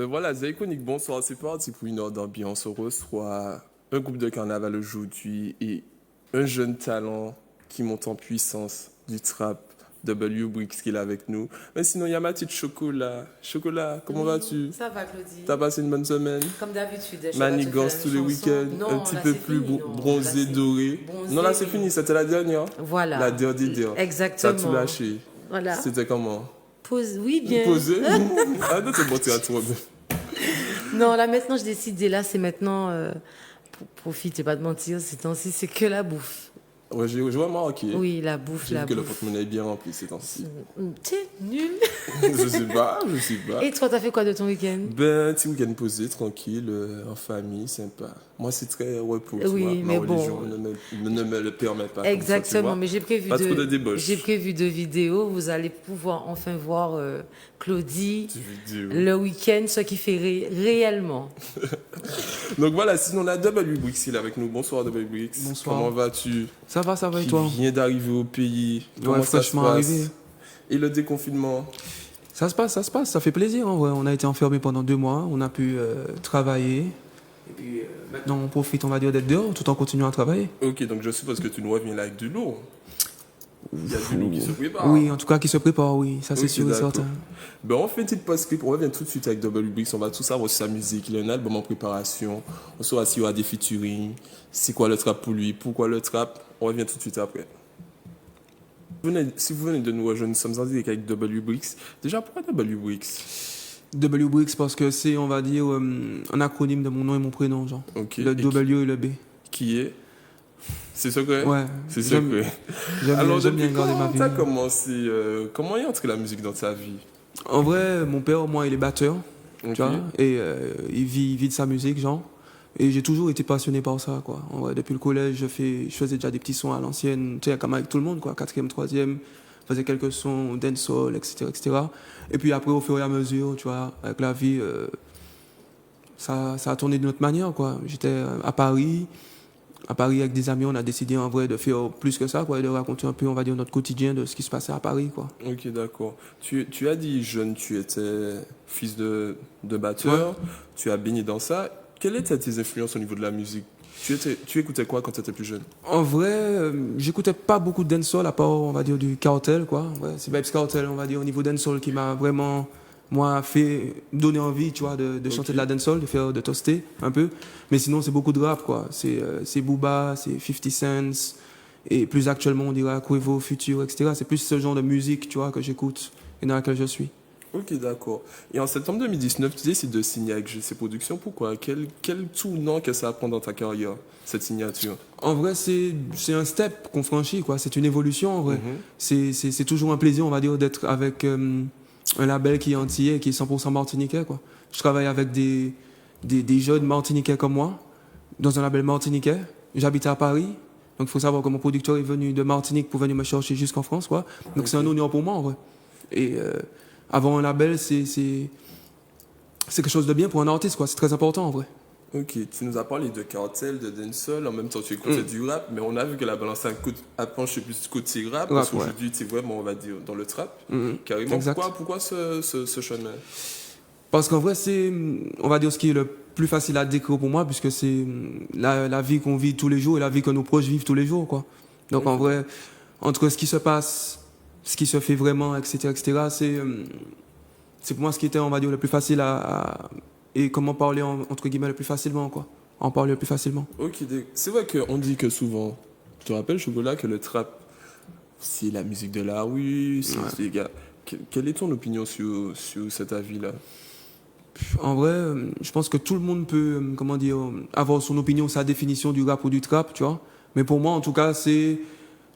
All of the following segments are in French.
Ben voilà, Zaïkonik, bonsoir, c'est parti pour une heure d'ambiance. On reçoit un groupe de carnaval aujourd'hui et un jeune talent qui monte en puissance du trap, W Brix qui est là avec nous. Mais sinon, il y a ma petite Chocolat. Chocolat, comment vas-tu? Ça va, Claudie. T'as passé une bonne semaine? Comme d'habitude, je vais te Manigance faire tous la les même week-ends, chanson. un Non, petit là, peu c'est plus fini, non. bronzé, Là, c'est doré. bronzé, Non, là c'est oui. fini, c'était la dernière. Voilà. La dernière. Exactement. T'as tout lâché. Voilà. C'était comment? Pose, oui, bien. Posé? Ah non, c'est bon, tu as trop bien. Non, là, maintenant, je décide, là, c'est maintenant, pour profiter, pas de mentir, ces temps-ci, c'est que la bouffe. Ouais, j'ai vraiment marqué. Oui, la bouffe, J'ai la vu que le bouffe. porte-monnaie est bien rempli ces temps-ci. T'es nul. Je sais pas, je sais pas. Et toi, t'as fait quoi de ton week-end? Ben, petit week-end posé, tranquille, en famille, sympa. Moi, c'est très repos, tu Oui, vois. mais Ma bon. religion ne me le permet pas. Comme ça, tu Exactement, vois. mais j'ai prévu Pas trop de débauche. j'ai prévu deux vidéos. Vous allez pouvoir enfin voir Claudie Petite vidéo. le week-end, ce qui fait réellement. Donc voilà, sinon on a W Brix il est avec nous. Bonsoir W Brix. Bonsoir. Comment vas-tu? Ça va et Qui toi? vient d'arriver au pays. Comment ça se fraîchement passe? arrivé. Et le déconfinement? Ça se passe, ça fait plaisir en vrai. On a été enfermés pendant 2 mois, on a pu travailler. Et puis maintenant on profite, on va dire, d'être dehors tout en continuant à travailler. Ok, donc je suppose que tu nous reviens là avec du lourd. Il y a du lourd qui se prépare. Oui, en tout cas qui se prépare, oui, ça c'est Ok, sûr et d'accord. certain. Ben, on fait une petite pause script, on revient tout de suite avec W Brix, on va tout savoir sur sa musique, il a un album en préparation, on saura s'il y aura des featuring, c'est quoi le trap pour lui, pourquoi le trap, on revient tout de suite après. Si vous venez de nous rejoindre, nous sommes en direct avec W Brix. Déjà, pourquoi W Brix? W Brix parce que c'est, on va dire, un acronyme de mon nom et mon prénom, genre. Ok. Le Et W et le B. qui est? C'est secret? Ouais. C'est J'aime- secret. J'aime Alors, j'aime bien depuis garder ma quand vie. t'as commencé, comment est entrée la musique dans ta vie? En vrai, mon père, moi, il est batteur, Ok. tu vois, et il vit de sa musique, genre. Et j'ai toujours été passionné par ça, quoi. En vrai, depuis le collège, je faisais déjà des petits sons à l'ancienne, tu sais, comme avec tout le monde, quoi. 4e, 3e, je faisais quelques sons, dancehall, etc., etc. Et puis après, au fur et à mesure, tu vois, avec la vie, ça a tourné d'une autre manière, quoi. J'étais à Paris avec des amis, on a décidé en vrai de faire plus que ça, quoi, et de raconter un peu, on va dire, notre quotidien de ce qui se passait à Paris, quoi. Ok, d'accord. Tu as dit jeune, tu étais fils de batteur, tu as baigné dans ça. Quelles étaient tes influences au niveau de la musique? Tu écoutais quoi quand tu étais plus jeune? En vrai, j'écoutais pas beaucoup de dancehall à part, on va dire, du Cartel, quoi. Ouais, c'est Vybz Cartel, on va dire, au niveau dancehall qui m'a vraiment, moi, fait donner envie, tu vois, de chanter de la dancehall, de toaster un peu. Mais sinon, c'est beaucoup de rap, quoi. C'est Booba, c'est 50 Cent, et plus actuellement, on dirait Quavo, Future, etc. C'est plus ce genre de musique, tu vois, que j'écoute et dans laquelle je suis. Ok, d'accord. Et en septembre 2019, tu décides de signer avec GC Productions. Pourquoi? Quel tournant que ça prend dans ta carrière, cette signature? En vrai, c'est un step qu'on franchit, quoi. C'est une évolution, en vrai. Mhm. C'est toujours un plaisir, on va dire, d'être avec un label qui est antillais, qui est 100% martiniquais, quoi. Je travaille avec des jeunes martiniquais comme moi, dans un label martiniquais. J'habite à Paris, donc il faut savoir que mon producteur est venu de Martinique pour venir me chercher jusqu'en France, quoi. Donc c'est un honneur pour moi, en vrai. Et avoir un label, c'est quelque chose de bien pour un artiste, quoi. C'est très important, en vrai. Ok, tu nous as parlé de cartel, de dancehall, en même temps tu écoutais du rap, mais on a vu que la balance a penché plus du côté rap, parce ouais. qu'aujourd'hui tu es vraiment, on va dire, dans le trap, carrément. Exact. Pourquoi ce chemin? Parce qu'en vrai, c'est, on va dire, ce qui est le plus facile à décrire pour moi, puisque c'est la vie qu'on vit tous les jours et la vie que nos proches vivent tous les jours, quoi. Donc, en vrai, entre ce qui se passe, ce qui se fait vraiment, etc., c'est pour moi ce qui était, on va dire, le plus facile et comment parler, entre guillemets, le plus facilement, quoi. En parler le plus facilement. Ok, c'est vrai qu'on dit que souvent, je te rappelle, Chocolat, que le trap, c'est la musique de la rue, c'est les gars. Quelle est ton opinion sur cet avis-là? En vrai, je pense que tout le monde peut, comment dire, avoir son opinion, sa définition du rap ou du trap, tu vois. Mais pour moi, en tout cas,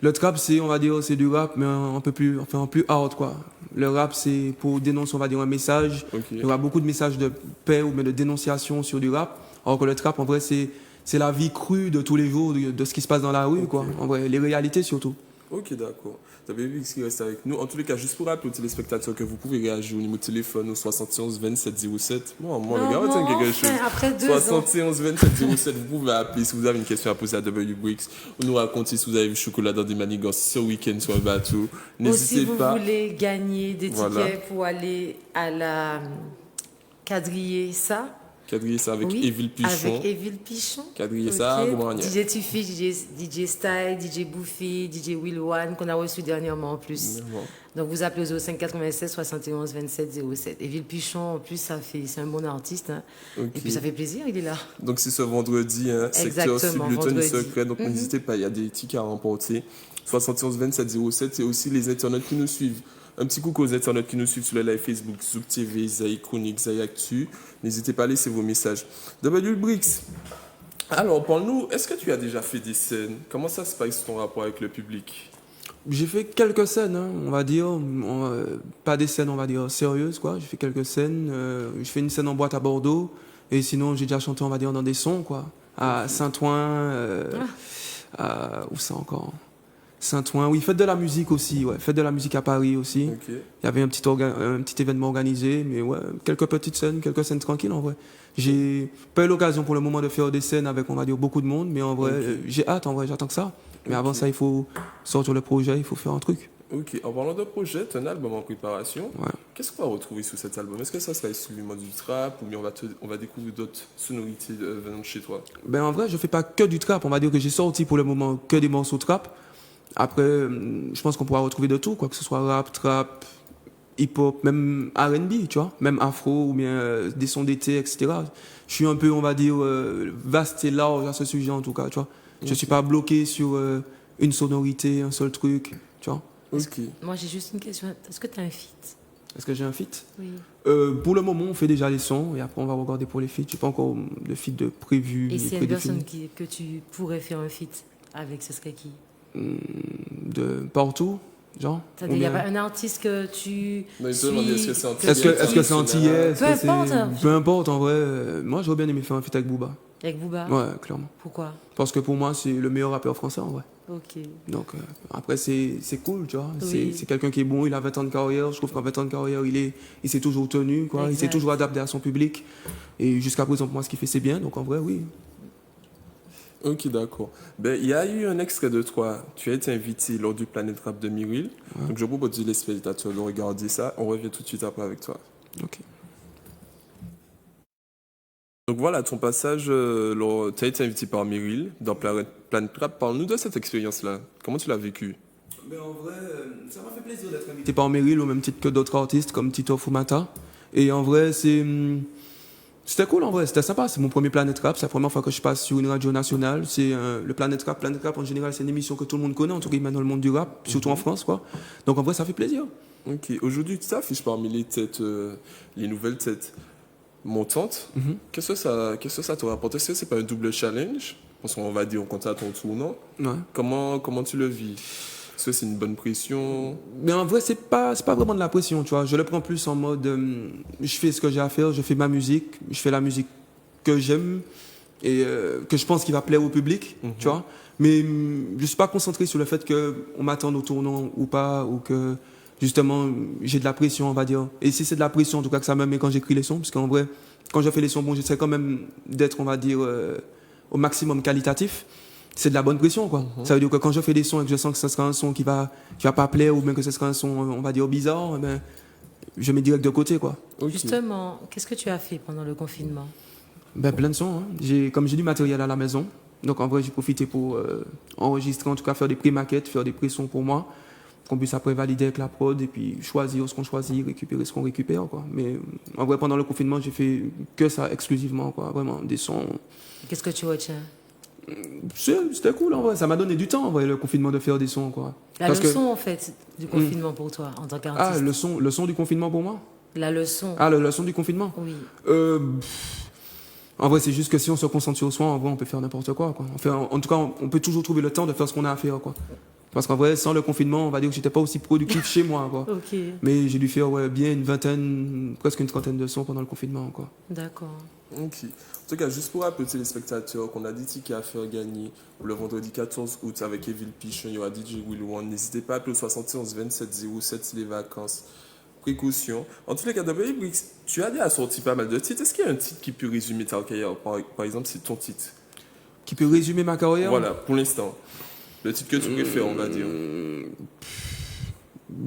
le trap, on va dire, c'est du rap, mais un peu plus, enfin, plus hard, quoi. Le rap, c'est pour dénoncer, on va dire, un message. Ok. Il y aura beaucoup de messages de paix ou de dénonciation sur du rap. Alors que le trap, en vrai, c'est la vie crue de tous les jours, de ce qui se passe dans la rue, quoi. En vrai, les réalités surtout. Ok, d'accord. Vous avez vu ce qui reste avec nous. En tous les cas, juste pour rappeler aux téléspectateurs que vous pouvez réagir au numéro de téléphone au 71 27 07. Moi, le gars, tiens quelque chose. Après 2 ans. 71 27 07, vous pouvez appeler si vous avez une question à poser à W Brix. Ou nous raconter si vous avez vu chocolat dans des manigances ce week-end sur un bateau. Ou si N'hésitez vous pas. voulez gagner des tickets Voilà. pour aller à la quadriller ça. Quadriller ça avec Oui, Evil Pichon. avec Evil Pichon. Quadriller Ok. ça, comment on y est? DJ Tufi, DJ Style, DJ Bouffi, DJ Will One, qu'on a reçu dernièrement en plus. Bon. Donc vous appelez au 05 96 71 27 07. Evil Pichon, en plus, c'est un bon artiste. Hein. Ok. Et puis ça fait plaisir, il est là. Donc c'est ce vendredi, hein, secteur Exactement, Subleton vendredi. secret, donc n'hésitez pas, il y a des tickets à remporter. 71 27 07, et aussi les internautes qui nous suivent. Un petit coucou aux internautes qui nous suivent sur le live Facebook, Zouk TV, Zay Chronique, Zay Actu. N'hésitez pas à laisser vos messages. W-Brix, alors parle-nous, est-ce que tu as déjà fait des scènes? Comment ça se passe ton rapport avec le public? J'ai fait quelques scènes, hein, on va dire, pas des scènes, on va dire, sérieuses, quoi. J'ai fait quelques scènes. J'ai fait une scène en boîte à Bordeaux, et sinon j'ai déjà chanté, on va dire, dans des sons, quoi. À Saint-Ouen, où ça encore? Saint-Ouen, oui, fête de la musique aussi, ouais, fête de la musique à Paris aussi. Ok. Il y avait un petit événement organisé, mais ouais, quelques petites scènes, quelques scènes tranquilles en vrai. J'ai pas eu l'occasion pour le moment de faire des scènes avec, on va dire, beaucoup de monde, mais en vrai, j'ai hâte, en vrai, j'attends que ça. Mais avant ça, il faut sortir le projet, il faut faire un truc. Ok, en parlant de projet, tu as un album en préparation. Ouais. Qu'est-ce qu'on va retrouver sur cet album? Est-ce que ça sera exclusivement du trap ou bien on va découvrir d'autres sonorités venant de chez toi? Ben en vrai, je fais pas que du trap, on va dire que j'ai sorti pour le moment que des morceaux trap. Après, je pense qu'on pourra retrouver de tout, quoi que ce soit rap, trap, hip-hop, même R&B, tu vois, même afro ou bien des sons d'été, etc. Je suis un peu, on va dire, vaste et large à ce sujet en tout cas, tu vois. Je suis pas bloqué sur une sonorité, un seul truc, tu vois. Ok. Moi, j'ai juste une question. Est-ce que tu as un feat? Est-ce que j'ai un feat? Oui. Pour le moment, on fait déjà les sons et après on va regarder pour les feats. J'ai pas encore de feat de prévu. Et s'il y a une prédéfini. personne que tu pourrais faire un feat avec, ce serait qui? De partout, genre. C'est-à-dire, Ou il n'y a bien- pas un artiste que tu Mais suis, est-ce que c'est antillais, Est-ce que c'est antillais? Est-ce Peu que c'est- importe. Peu importe, en vrai. Moi, j'aurais bien aimé faire un feat avec Booba. avec Booba? Ouais, clairement. Pourquoi? Parce que pour moi, c'est le meilleur rappeur français, en vrai. Ok. Donc, après, c'est cool, tu vois. Oui. C'est quelqu'un qui est bon, il a 20 ans de carrière. Je trouve qu'en 20 ans de carrière, il s'est toujours tenu, quoi. Il s'est Exact. toujours adapté à son public. Et jusqu'à présent, pour moi, ce qu'il fait, c'est bien. Donc, en vrai, oui. Ok, d'accord. Ben, il y a eu un extrait de toi. Tu as été invité lors du Planet Rap de Miril. Donc, je propose aux spectateurs de regarder ça. On revient tout de suite après avec toi. Ok. Donc voilà, ton passage, tu as été invité par Miril dans Planet Rap. Parle-nous de cette expérience-là. Comment tu l'as vécu? Ben en vrai, ça m'a fait plaisir d'être invité par Meryl au même titre que d'autres artistes comme Tito Fumata. Et en vrai, c'était cool en vrai, c'était sympa. C'est mon premier Planet Rap, c'est la première fois que je passe sur une radio nationale. C'est le Planet Rap. Planet Rap en général, c'est une émission que tout le monde connaît, en tout cas dans le monde du rap, surtout en France, quoi. Donc en vrai, ça fait plaisir. Ok, aujourd'hui, tu t'affiches parmi les têtes, les nouvelles têtes montantes. Qu'est-ce que ça t'aura apporté? Est-ce que c'est pas un double challenge? Parce qu'on va dire, on compte à ton tournant. Ouais. Comment tu le vis? Est-ce que c'est une bonne pression? Mais en vrai, c'est pas vraiment de la pression, tu vois. Je le prends plus en mode, je fais ce que j'ai à faire, je fais ma musique, je fais la musique que j'aime et que je pense qu'il va plaire au public, tu vois. Mais je suis pas concentré sur le fait qu'on m'attende au tournant ou pas, ou que justement j'ai de la pression, on va dire. Et si c'est de la pression, en tout cas que ça me met quand j'écris les sons, parce qu'en vrai, quand je fais les sons, bon, j'essaie quand même d'être, on va dire, au maximum qualitatif. C'est de la bonne pression, quoi. Ça veut dire que quand je fais des sons et que je sens que ce sera un son qui va pas plaire ou bien que ce sera un son, on va dire, bizarre, eh ben, je mets direct de côté, quoi. Ok. Justement, qu'est-ce que tu as fait pendant le confinement? Ben, plein de sons, hein. Comme j'ai du matériel à la maison, donc en vrai, j'ai profité pour enregistrer, en tout cas faire des pré-maquettes, faire des pré-sons pour moi, qu'on puisse après valider avec la prod et puis choisir ce qu'on choisit, récupérer ce qu'on récupère, quoi. Mais en vrai, pendant le confinement, j'ai fait que ça exclusivement, quoi. Vraiment, des sons. Qu'est-ce que tu retiens? C'était cool, en vrai. Ça m'a donné du temps, en vrai, le confinement, de faire des sons, quoi. La Parce que- leçon, en fait, du confinement pour toi, en tant Ah, qu'artiste. le son du confinement pour moi? La leçon. Ah, le son du confinement? Oui. En vrai, c'est juste que si on se concentre sur soi, en vrai, on peut faire n'importe quoi, quoi. En tout cas, on peut toujours trouver le temps de faire ce qu'on a à faire, quoi. Parce qu'en vrai, sans le confinement, on va dire que j'étais pas aussi productif chez moi, quoi. Ok, Mais j'ai dû faire bien une vingtaine, presque une trentaine de sons pendant le confinement, quoi. d'accord. Ok. En tout cas, juste pour rappeler les spectateurs qu'on a des tickets à faire gagner pour le vendredi 14 août avec Evil Pichon, il y aura DJ Will One. N'hésitez pas à appeler au 71 27 07 si les vacances. Précaution. En tous les cas, W-Brix, tu as déjà sorti pas mal de titres. Est-ce qu'il y a un titre qui peut résumer ta carrière? Par exemple, c'est ton titre. Qui peut résumer ma carrière? Voilà, pour l'instant. Le titre que tu préfères, on va dire.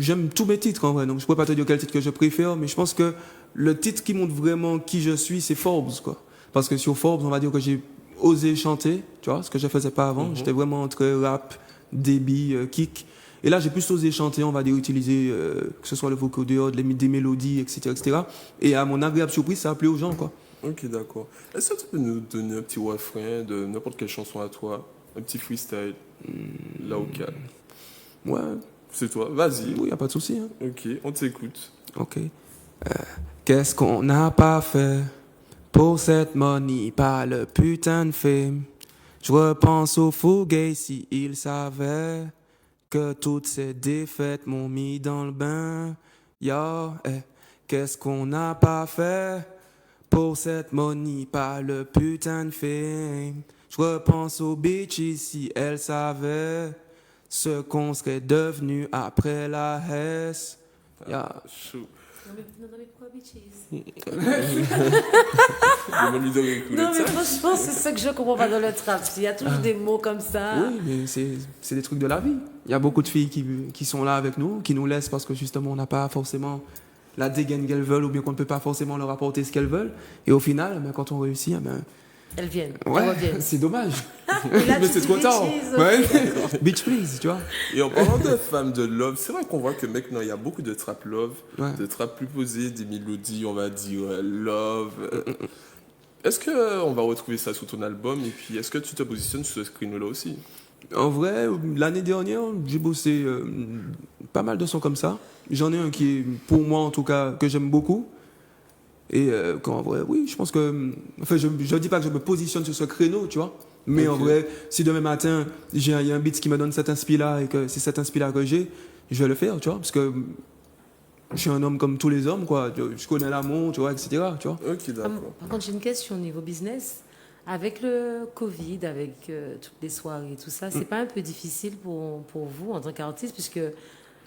J'aime tous mes titres, en vrai. Donc, je pourrais pas te dire quel titre que je préfère, mais je pense que le titre qui montre vraiment qui je suis, c'est Forbes, quoi. Parce que sur Forbes, on va dire que j'ai osé chanter, tu vois, ce que je faisais pas avant. J'étais vraiment très rap, débit, kick. Et là, j'ai plus osé chanter, on va dire, utiliser, que ce soit le vocodeur, des mélodies, etc., etc. Et à mon agréable surprise, ça a plu aux gens, quoi. Ok, d'accord. Est-ce que tu peux nous donner un petit refrain de n'importe quelle chanson à toi? Un petit freestyle, là au calme. Ouais, C'est toi, vas-y. oui, y a pas de souci, hein. Ok, on t'écoute. Ok. Qu'est-ce qu'on n'a pas fait pour cette money, pas le putain de fame. Je repense au Fouguet si il savait que toutes ces défaites m'ont mis dans le bain. Yo, qu'est-ce qu'on n'a pas fait pour cette money, pas le putain de fame. Je repense aux bitches si elles savaient ce qu'on serait devenu après la Hesse. Yeah. Chaud. Non, mais pourquoi bitches? Demande-lui de réécouter Non, mais ça. franchement, c'est ça que je comprends pas dans le trap. Il y a toujours des mots comme ça. Oui, mais c'est des trucs de la vie. Il y a beaucoup de filles qui sont là avec nous, qui nous laissent parce que justement on n'a pas forcément la dégaine qu'elles veulent ou bien qu'on ne peut pas forcément leur apporter ce qu'elles veulent. Et au final, quand on réussit, Elles viennent, ouais, elles reviennent. c'est dommage. Et là, Mais tu c'est dis trop tard. bitches, Ouais. Bitch please, tu vois. Et en parlant de femmes de love, c'est vrai qu'on voit que maintenant il y a beaucoup de trap love, Ouais. de trap plus posé, des mélodies, on va dire love. Est-ce qu'on va retrouver ça sur ton album? Et puis est-ce que tu te positionnes sur ce créneau-là aussi? En vrai, l'année dernière, j'ai bossé pas mal de sons comme ça. J'en ai un qui est, pour moi en tout cas, que j'aime beaucoup. Et en vrai, oui, je pense que... Enfin, je ne dis pas que je me positionne sur ce créneau, tu vois. Mais en Ok. vrai, si demain matin, il y a un beat qui me donne cet inspi-là et que c'est cet inspi-là que j'ai, je vais le faire, tu vois. Parce que je suis un homme comme tous les hommes, quoi. Je connais l'amour, tu vois, etc., tu vois. Ok, d'accord. Par contre, j'ai une question au niveau business. Avec le Covid, avec toutes les soirées et tout ça, c'est pas un peu difficile pour vous en tant qu'artiste, puisque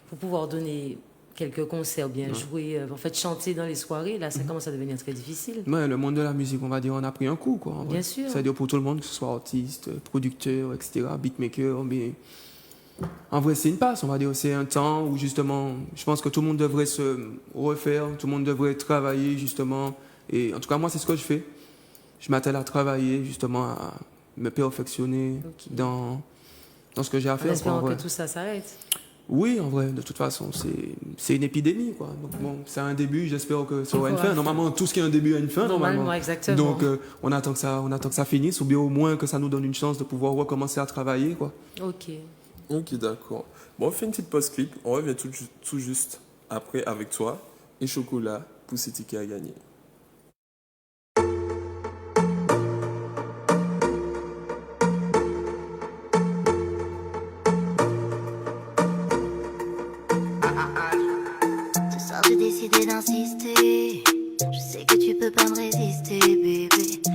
pour pouvoir donner quelques concerts, bien jouer, en fait chanter dans les soirées, là ça commence à devenir très difficile. Ouais, le monde de la musique, on va dire, on a pris un coup, quoi. en vrai. Bien sûr. C'est-à-dire pour tout le monde, que ce soit artiste, producteur, etc., beatmaker, mais... En vrai, c'est une passe, on va dire. C'est un temps où, justement, je pense que tout le monde devrait se refaire, tout le monde devrait travailler, justement. Et en tout cas, moi, c'est ce que je fais. Je m'attelle à travailler, justement, à me perfectionner Ok. dans ce que j'ai à En faire. quoi, en espérant vrai. que tout ça s'arrête. Oui, en vrai, de toute façon, c'est une épidémie, quoi. Donc bon, c'est un début, j'espère que ça aura une Aura fin. fin. Normalement, tout ce qui a un début a une fin, Normalement, exactement. Donc, on attend que ça finisse, ou bien au moins que ça nous donne une chance de pouvoir recommencer à travailler, quoi. Ok. Ok, d'accord. Bon, on fait une petite pause clip. On revient tout juste après avec toi et Chocolat pour ces tickets à gagner. Ce soir j'ai décidé d'insister. Je sais que tu peux pas me résister, bébé.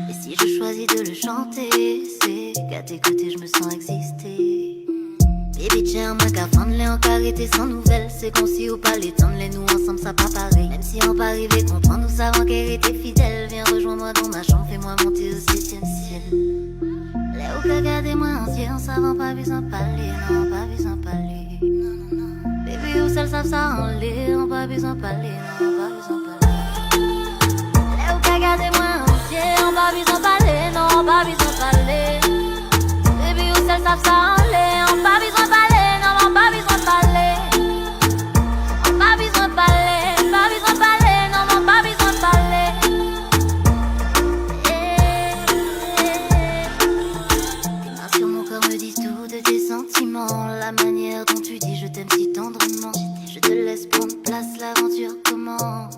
Et si je choisis de le chanter, c'est qu'à tes côtés je me sens exister. Baby, tiens, ma cafandre en carité sans nouvelles. C'est qu'on s'y ou pas les temps, les nous ensemble, ça pas pareil. Même si on pas arrivé, comprendre, nous savons qu'elle était fidèle. Viens rejoins-moi dans ma chambre, fais-moi monter au 7e ciel. Là où regardez-moi en ciel, on savant pas besoin de parler, non, pas besoin de parler. Non, non, non. Baby, où ça le savent ça en l'air, on pas besoin de parler, non, pas besoin de parler. Là où regardez-moi en ciel, on pas besoin de parler, non, pas besoin de parler. Baby, où ça le savent ça en l'air, on pas besoin de parler, non, on pas besoin de parler. On pas besoin de parler, pas besoin de parler, non, on pas besoin de parler. Tes mains sur mon corps me disent tout de tes sentiments. La manière dont tu dis je t'aime si tendrement. Je te laisse prendre place, l'aventure commence.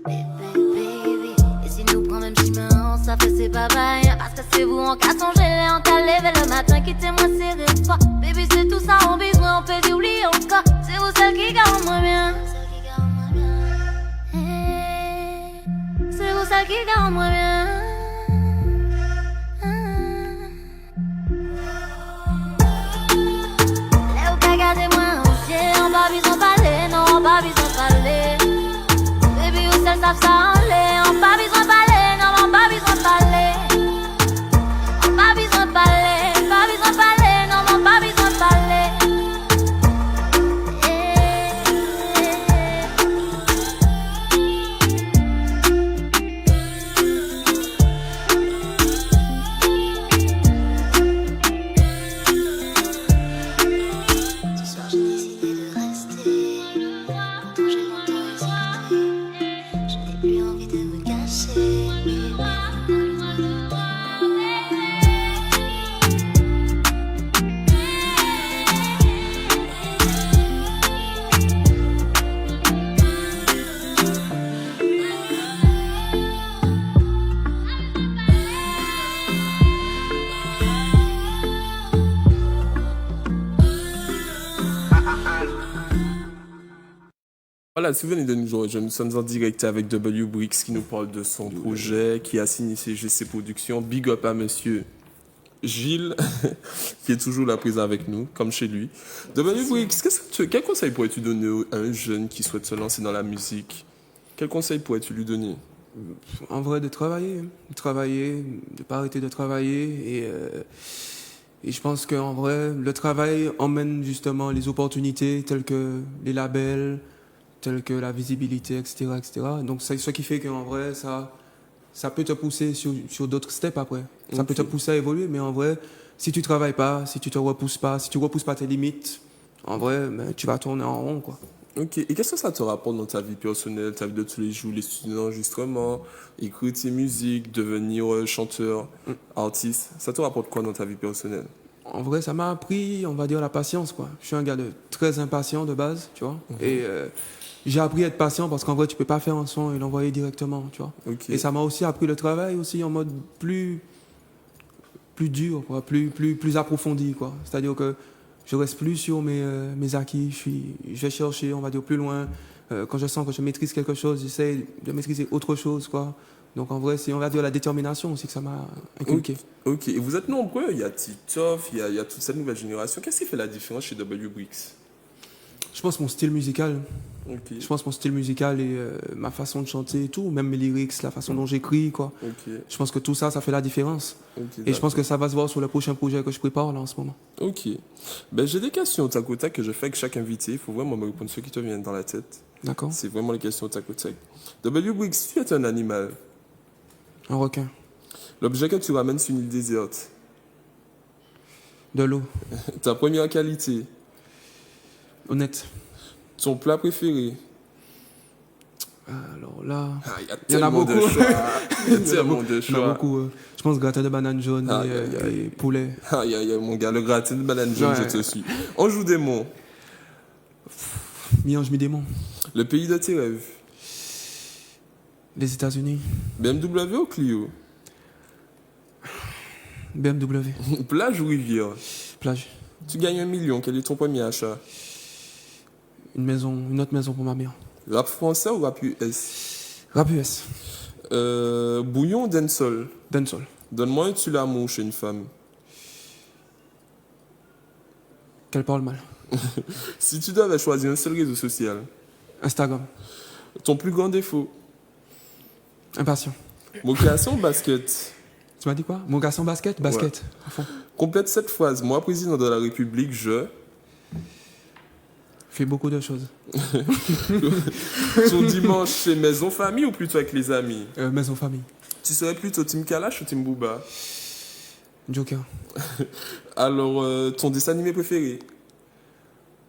Baby, baby. Et si nous prend même chemin, ça fait c'est pas pareil. Parce que c'est vous en cas songer, en cas lever le matin, quittez-moi serré fort. Baby, c'est tout ça, on besoin, on peut dire oublier encore. C'est vous celle qui garde moi bien. C'est vous celle qui garde moi bien. Là où regardez-moi au ciel, on pas besoin de parler, non, on pas besoin de parler. Baby, où celles savent ça en l'air, on pas besoin de parler, non, on pas besoin de parler. On pas besoin de parler, pas besoin de parler, non, on pas besoin de parler. Voilà, si vous venez de nous rejoindre, nous sommes en direct avec W Bricks qui nous parle de son projet, qui a signé CGC Productions. Big up à monsieur Gilles, qui est toujours là présent avec nous, comme chez lui. W Bricks, quel conseil pourrais-tu donner à un jeune qui souhaite se lancer dans la musique? Quel conseil pourrais-tu lui donner? En vrai, de travailler, de pas arrêter de travailler. Et je pense qu'en vrai, le travail emmène justement les opportunités telles que les labels, telles que la visibilité, etc., etc. Donc c'est ce qui fait qu'en vrai, ça peut te pousser sur d'autres steps après. Ça peut te pousser à évoluer, mais en vrai, si tu travailles pas, si tu te repousses pas, si tu repousses pas tes limites, en vrai, ben, tu vas tourner en rond, quoi. Ok, et qu'est-ce que ça te rapporte dans ta vie personnelle, ta vie de tous les jours, les studios d'enregistrement, écrire tes musiques, devenir chanteur, artiste? Ça te rapporte quoi dans ta vie personnelle? En vrai, ça m'a appris, on va dire, la patience, quoi. Je suis un gars très impatient de base, tu vois. Et j'ai appris à être patient parce qu'en vrai, tu peux pas faire un son et l'envoyer directement, tu vois. Ok. Et ça m'a aussi appris le travail aussi en mode plus dur, quoi, plus approfondi, quoi. C'est-à-dire que je reste plus sur mes acquis, je vais chercher, on va dire, plus loin. Quand je sens que je maîtrise quelque chose, j'essaie de maîtriser autre chose, quoi. Donc en vrai, c'est, on va dire, la détermination aussi que ça m'a inculqué. Ok, et vous êtes nombreux, il y a Titoff, il y a toute cette nouvelle génération. Qu'est-ce qui fait la différence chez W Bricks? Je pense mon style musical. Ok, Je pense mon style musical et ma façon de chanter et tout, même mes lyrics, la façon dont j'écris, quoi. ok, Je pense que tout ça, ça fait la différence. ok. Et je pense que ça va se voir sur le prochain projet que je prépare là en ce moment. Ok. Ben, j'ai des questions au tac au tac que je fais avec chaque invité. Il faut vraiment me répondre ceux qui te viennent dans la tête. D'accord? C'est vraiment les questions au tac au tac. W Bricks, si tu es un animal, Un requin. l'objet que tu ramènes sur une île déserte, De l'eau. ta première qualité, Honnête. ton plat préféré. Alors là. Ah, il y a Il y en a tellement de beaucoup. choix. Il y a tellement de Il y en a choix. beaucoup. Je pense gratin de banane jaune Ah, et poulet. Aïe, aïe, aïe, mon gars, le gratin de banane jaune, Ouais. je te suis. On joue des mots. Miange mi-démon. Le pays de tes rêves. Les États-Unis. BMW ou Clio? BMW. Plage ou rivière? Plage. Tu gagnes 1 million, quel est ton premier achat? Une maison, une autre maison pour ma mère. Rap français ou rap US? Rap US. Bouillon ou dancehall? Dancehall. Donne-moi un tu l'amour chez une femme. Qu'elle parle mal. Si tu devais choisir un seul réseau social, Instagram. ton plus grand défaut? Impatient. Mocassin ou basket? Tu m'as dit quoi? Mon garçon basket? Basket. À fond. Complète cette phrase. Moi, président de la République, je... Fais beaucoup de choses. Ton dimanche, c'est maison famille ou plutôt avec les amis? Maison famille. Tu serais plutôt Team Kalash ou Team Booba? Joker. Alors, ton dessin animé préféré?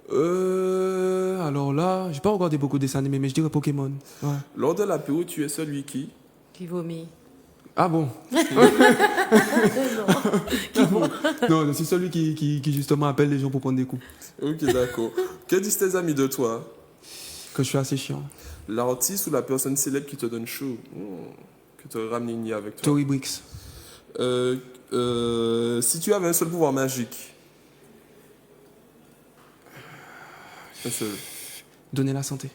Alors là, j'ai pas regardé beaucoup de dessins animés, mais je dirais Pokémon. Ouais. Lors de l'apéro, tu es celui qui? Qui vomit. Ah bon? Non. Non, c'est celui qui justement appelle les gens pour prendre des coups. Ok, d'accord. Que disent tes amis de toi? Que je suis assez chiant. L'artiste ou la personne célèbre qui te donne chaud? Que te ramène avec toi? Tory Bricks. Si tu avais un seul pouvoir magique? Un seul. Donner la santé.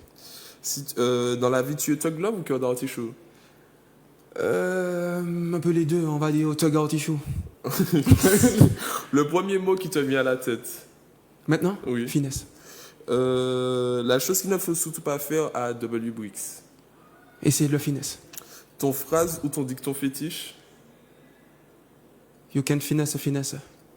Si, dans la vie, tu es Thug Love ou cœur d'artichaut? Un peu les deux, on va dire Tug Artichaut. Le premier mot qui te vient à la tête? Maintenant? Oui. Finesse. La chose qu'il ne faut surtout pas faire à W Bricks. Essayer de le finesse. Ton phrase ou ton dicton fétiche? You can finesse, finesse.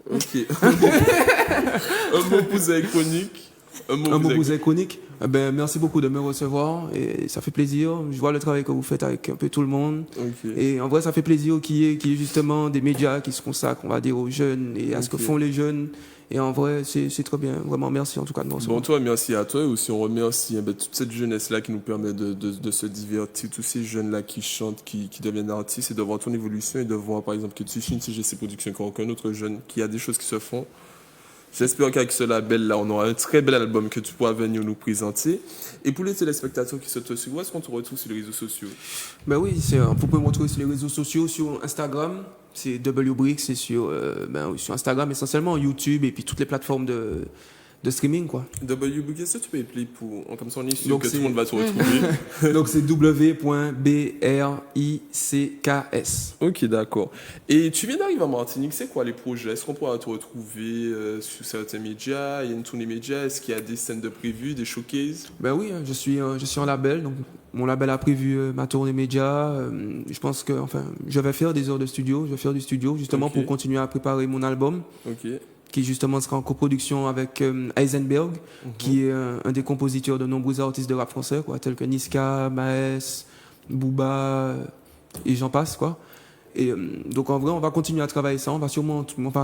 Ok. Un mot poussé iconique. Un mot vous iconique. Ben, merci beaucoup de me recevoir et ça fait plaisir. Je vois le travail que vous faites avec un peu tout le monde. Ok. Et en vrai, ça fait plaisir qu'il y ait justement des médias qui se consacrent, on va dire, aux jeunes et à ce que Ok. font les jeunes. Et en vrai, c'est très bien. Vraiment, merci en tout cas de me recevoir. Bon, toi, merci à toi. Et aussi, on remercie toute cette jeunesse-là qui nous permet de se divertir. Tous ces jeunes-là qui chantent, qui deviennent artistes et de voir ton évolution et de voir, par exemple, que tu signes CGC Productions comme aucun autre jeune, qu'il y a des choses qui se font. J'espère qu'avec ce label-là, on aura un très bel album que tu pourras venir nous présenter. Et pour les téléspectateurs qui se te suivent, où est-ce qu'on te retrouve sur les réseaux sociaux? Ben oui, vous pouvez me retrouver sur les réseaux sociaux, sur Instagram, c'est WBricks, c'est sur Instagram essentiellement, YouTube et puis toutes les plateformes de de streaming, quoi. WBook, est-ce que tu peux appeler pour. Comme ça, on est sûr Donc, que tout c'est- le monde va te retrouver. Donc c'est w.bricks. Ok, d'accord. Et tu viens d'arriver en Martinique, c'est quoi les projets? Est-ce qu'on pourra te retrouver sur certains médias? Il y a une tournée média? Est-ce qu'il y a des scènes de prévues, des showcases? Ben oui, je suis en label, donc mon label a prévu ma tournée média. Je pense que, enfin, je vais faire des heures de studio, je vais faire du studio justement Ok. pour continuer à préparer mon album, Ok. qui justement sera en coproduction avec Heisenberg, qui est un des compositeurs de nombreux artistes de rap français, quoi, tels que Niska, Maes, Booba, et j'en passe, quoi. Et donc en vrai, on va continuer à travailler ça, on va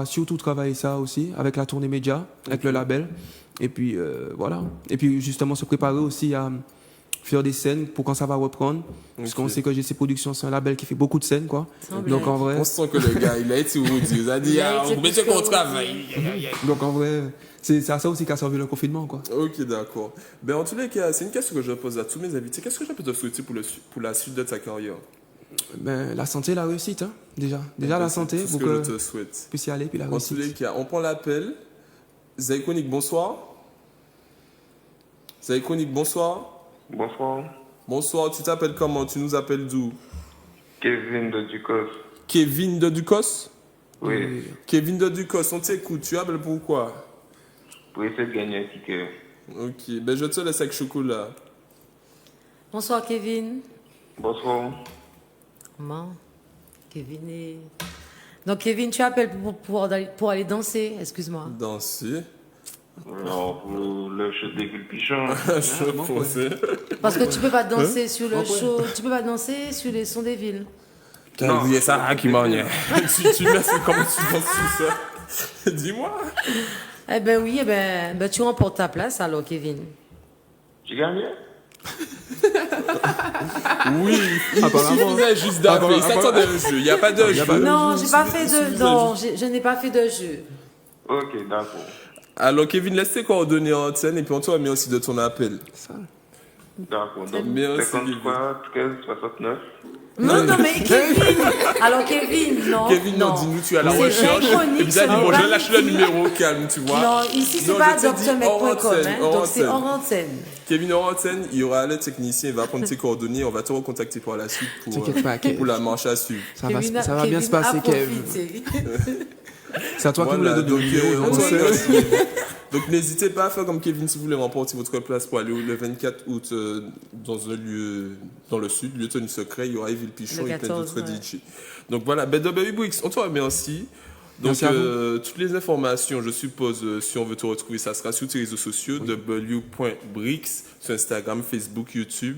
surtout travailler ça aussi avec la tournée média, avec le label. Et puis voilà. Et puis justement se préparer aussi à faire des scènes pour quand ça va reprendre. Parce qu'on sait que GC Productions, c'est un label qui fait beaucoup de scènes, quoi. Sans Donc en blague. vrai, On sent que le gars, il a été où il a dit, Il a ah, été on met plus qu'on que travaille. donc en vrai, c'est à ça aussi qu'a servi le confinement, quoi. Ok, d'accord. Ben, en tous les cas, c'est une question que je pose à tous mes invités. Qu'est-ce que je peux te souhaiter pour la suite de ta carrière? Ben, la santé, la réussite, hein, déjà. Déjà la santé, C'est ce pour que que je te souhaite. puisse y aller, puis la En tous les réussite. cas, on prend l'appel. Zaïkonik, bonsoir. Zaïkonik, bonsoir. Bonsoir, Bonsoir, tu t'appelles comment? Tu nous appelles d'où? Kevin de Ducos. Kevin de Ducos? Oui, Kevin de Ducos, on t'écoute. Tu appelles pourquoi? pour essayer de gagner un ticket. Ok, ben je te laisse avec chocolat. Bonsoir Kevin. Bonsoir. Comment? Kevin est... Donc Kevin, tu appelles pour aller danser, excuse-moi. Danser. Non, pour le jeu des Gulpichons. Je pensais. Parce que tu peux pas danser sur le Ouais. show, tu peux pas danser sur les sons des villes. T'as oublié ça, qui m'en est. Tu laisses comment tu danses sur ça? Dis-moi. Eh ben oui, ben tu remportes ta place alors Kevin. Tu gagnes? Oui, il suffisait juste d'appeler. Il s'attendait au jeu. Il n'y a pas de jeu. Non, j'ai pas fait de non, je n'ai pas fait de jeu. Ok, d'accord. Alors, Kevin, laisse tes coordonnées en antenne et puis on te remet aussi de ton appel. Ça. D'accord. Donc, Merci, 53, 13, 69. Non, mais Kevin. Alors Kevin, non. Kevin, non, dis-nous, tu es à la C'est recherche. Zaïkonik, Et puis ça, dis, c'est bon, pas je lâche le Kevin. numéro, calme, tu vois. Non, ici c'est Non, pas je te dis hors drmec.com, antenne, hein, hors donc c'est antenne. hors antenne. Kevin, en antenne, il y aura le technicien, il va prendre tes coordonnées, on va te recontacter pour la suite T'inquiète pas, Kev. pour la manche à suivre. Ça va, Kevin a- ça va bien Kevin se passer, a Kev. profité. C'est à toi qui me Voilà, le donne. donc, donc n'hésitez pas à faire comme Kevin si vous voulez remporter votre place pour aller le 24 août dans un lieu dans le sud, lieu tenu secret. Il y aura Evil Pichon Le et plein 14, d'autres ouais. DJ. Donc voilà, WBook, on te remercie. Donc Merci à vous. toutes les informations, je suppose, si on veut te retrouver, ça sera sur tes réseaux sociaux, w.bricks, sur Instagram, Facebook, YouTube.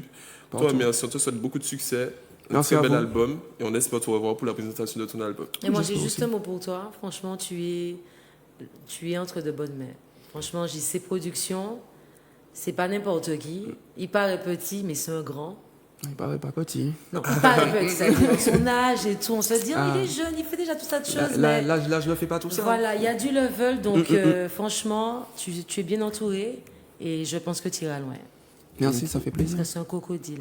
On te Partout. remercie, on te souhaite beaucoup de succès. Un Merci très à bel vous. album et on espère te revoir pour la présentation de ton album. Et moi j'ai J'espère juste aussi. un mot pour toi. Franchement, tu es entre de bonnes mains. Franchement, JC Productions, c'est pas n'importe qui. Il paraît petit, mais c'est un grand. Il paraît pas petit. Non, il paraît petit, c'est-à-dire son âge et tout. On se dit, oh, Ah. il est jeune, il fait déjà tout ça de Là, choses. là, mais là, je le fais pas tout ça. voilà, il y a du level, donc franchement, tu es bien entouré et je pense que tu iras loin. Merci, ça fait Parce plaisir. que c'est un crocodile.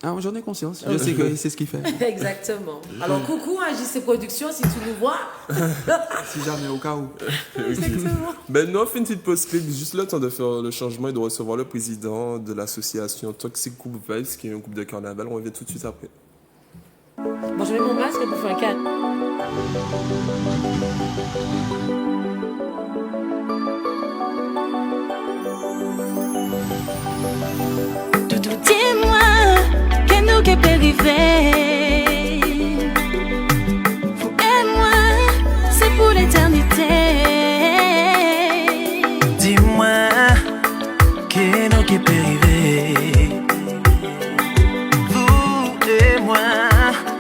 Ah, j'en ai conscience. Je sais que c'est ce qu'il fait. Exactement. Alors, coucou à JC Productions, si tu nous vois. Si jamais, au cas où. Exactement. Ben non, on fait une petite pause clip, juste le temps de faire le changement et de recevoir le président de l'association Toxic Group Vibes, qui est un groupe de carnaval. On revient tout de suite après. Bon, je mets mon masque pour faire un cadre. Doudou, dis-moi, qu'est nous qui peut arriver? Vous et moi, c'est pour l'éternité. Dis-moi, qu'est-ce qui peut arriver? Vous et moi,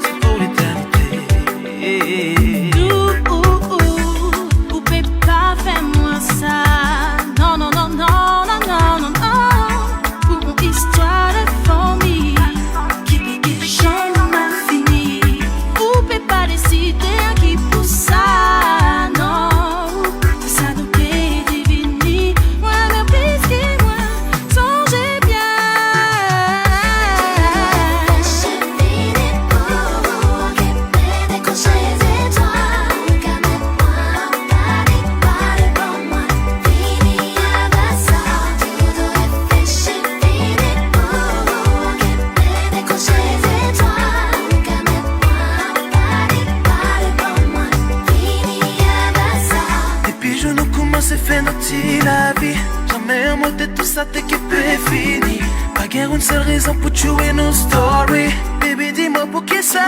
c'est pour l'éternité. Vous pouvez pas faire moi ça. Non, non, non, non, non, non, non, non. Pour une histoire de famille qui jamais fini. Vous pouvez pas décider qui pour ça. Non, c'est ça nous peut deviner. Moi, mais puisque moi, songez côté tout ça t'es que c'est fini. Pas guère une seule raison pour tuer nos stories. Baby dis-moi pour qui ça.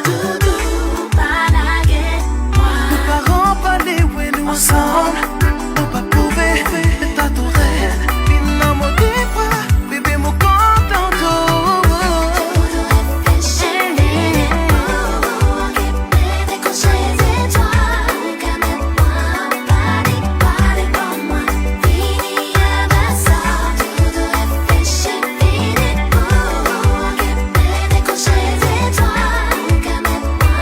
Doudou, panaguer, moi. Nos parents parlent ouais nous ensemble. On pas prouver mais t'adorer. Finalement mon départ, bébé mon content. Doudou réfléchir, que décrocher des toits. Calme-moi, parlez pour moi. Fini avec ça. Doudou réfléchir, que décrocher des toits. Calme-moi,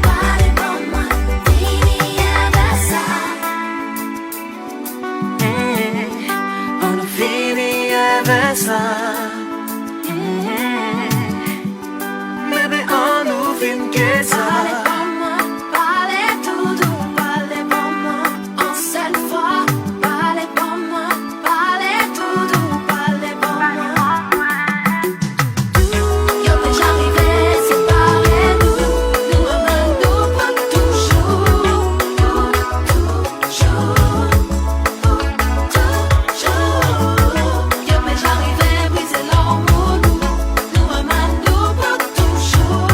parlez pour moi. Fini avec ça. On a fini avec ça. Bébé, on nous filme que ça. Parlez pour moi, parlez tout doux, parlez pour moi, en seule fois. Parlez pour moi, parlez tout doux, parlez pour moi. Yo, mais j'arrivais, séparez-nous, nous nous pour toujours, toujours. Yo, mais j'arrivais, briser l'amour, nous pour toujours,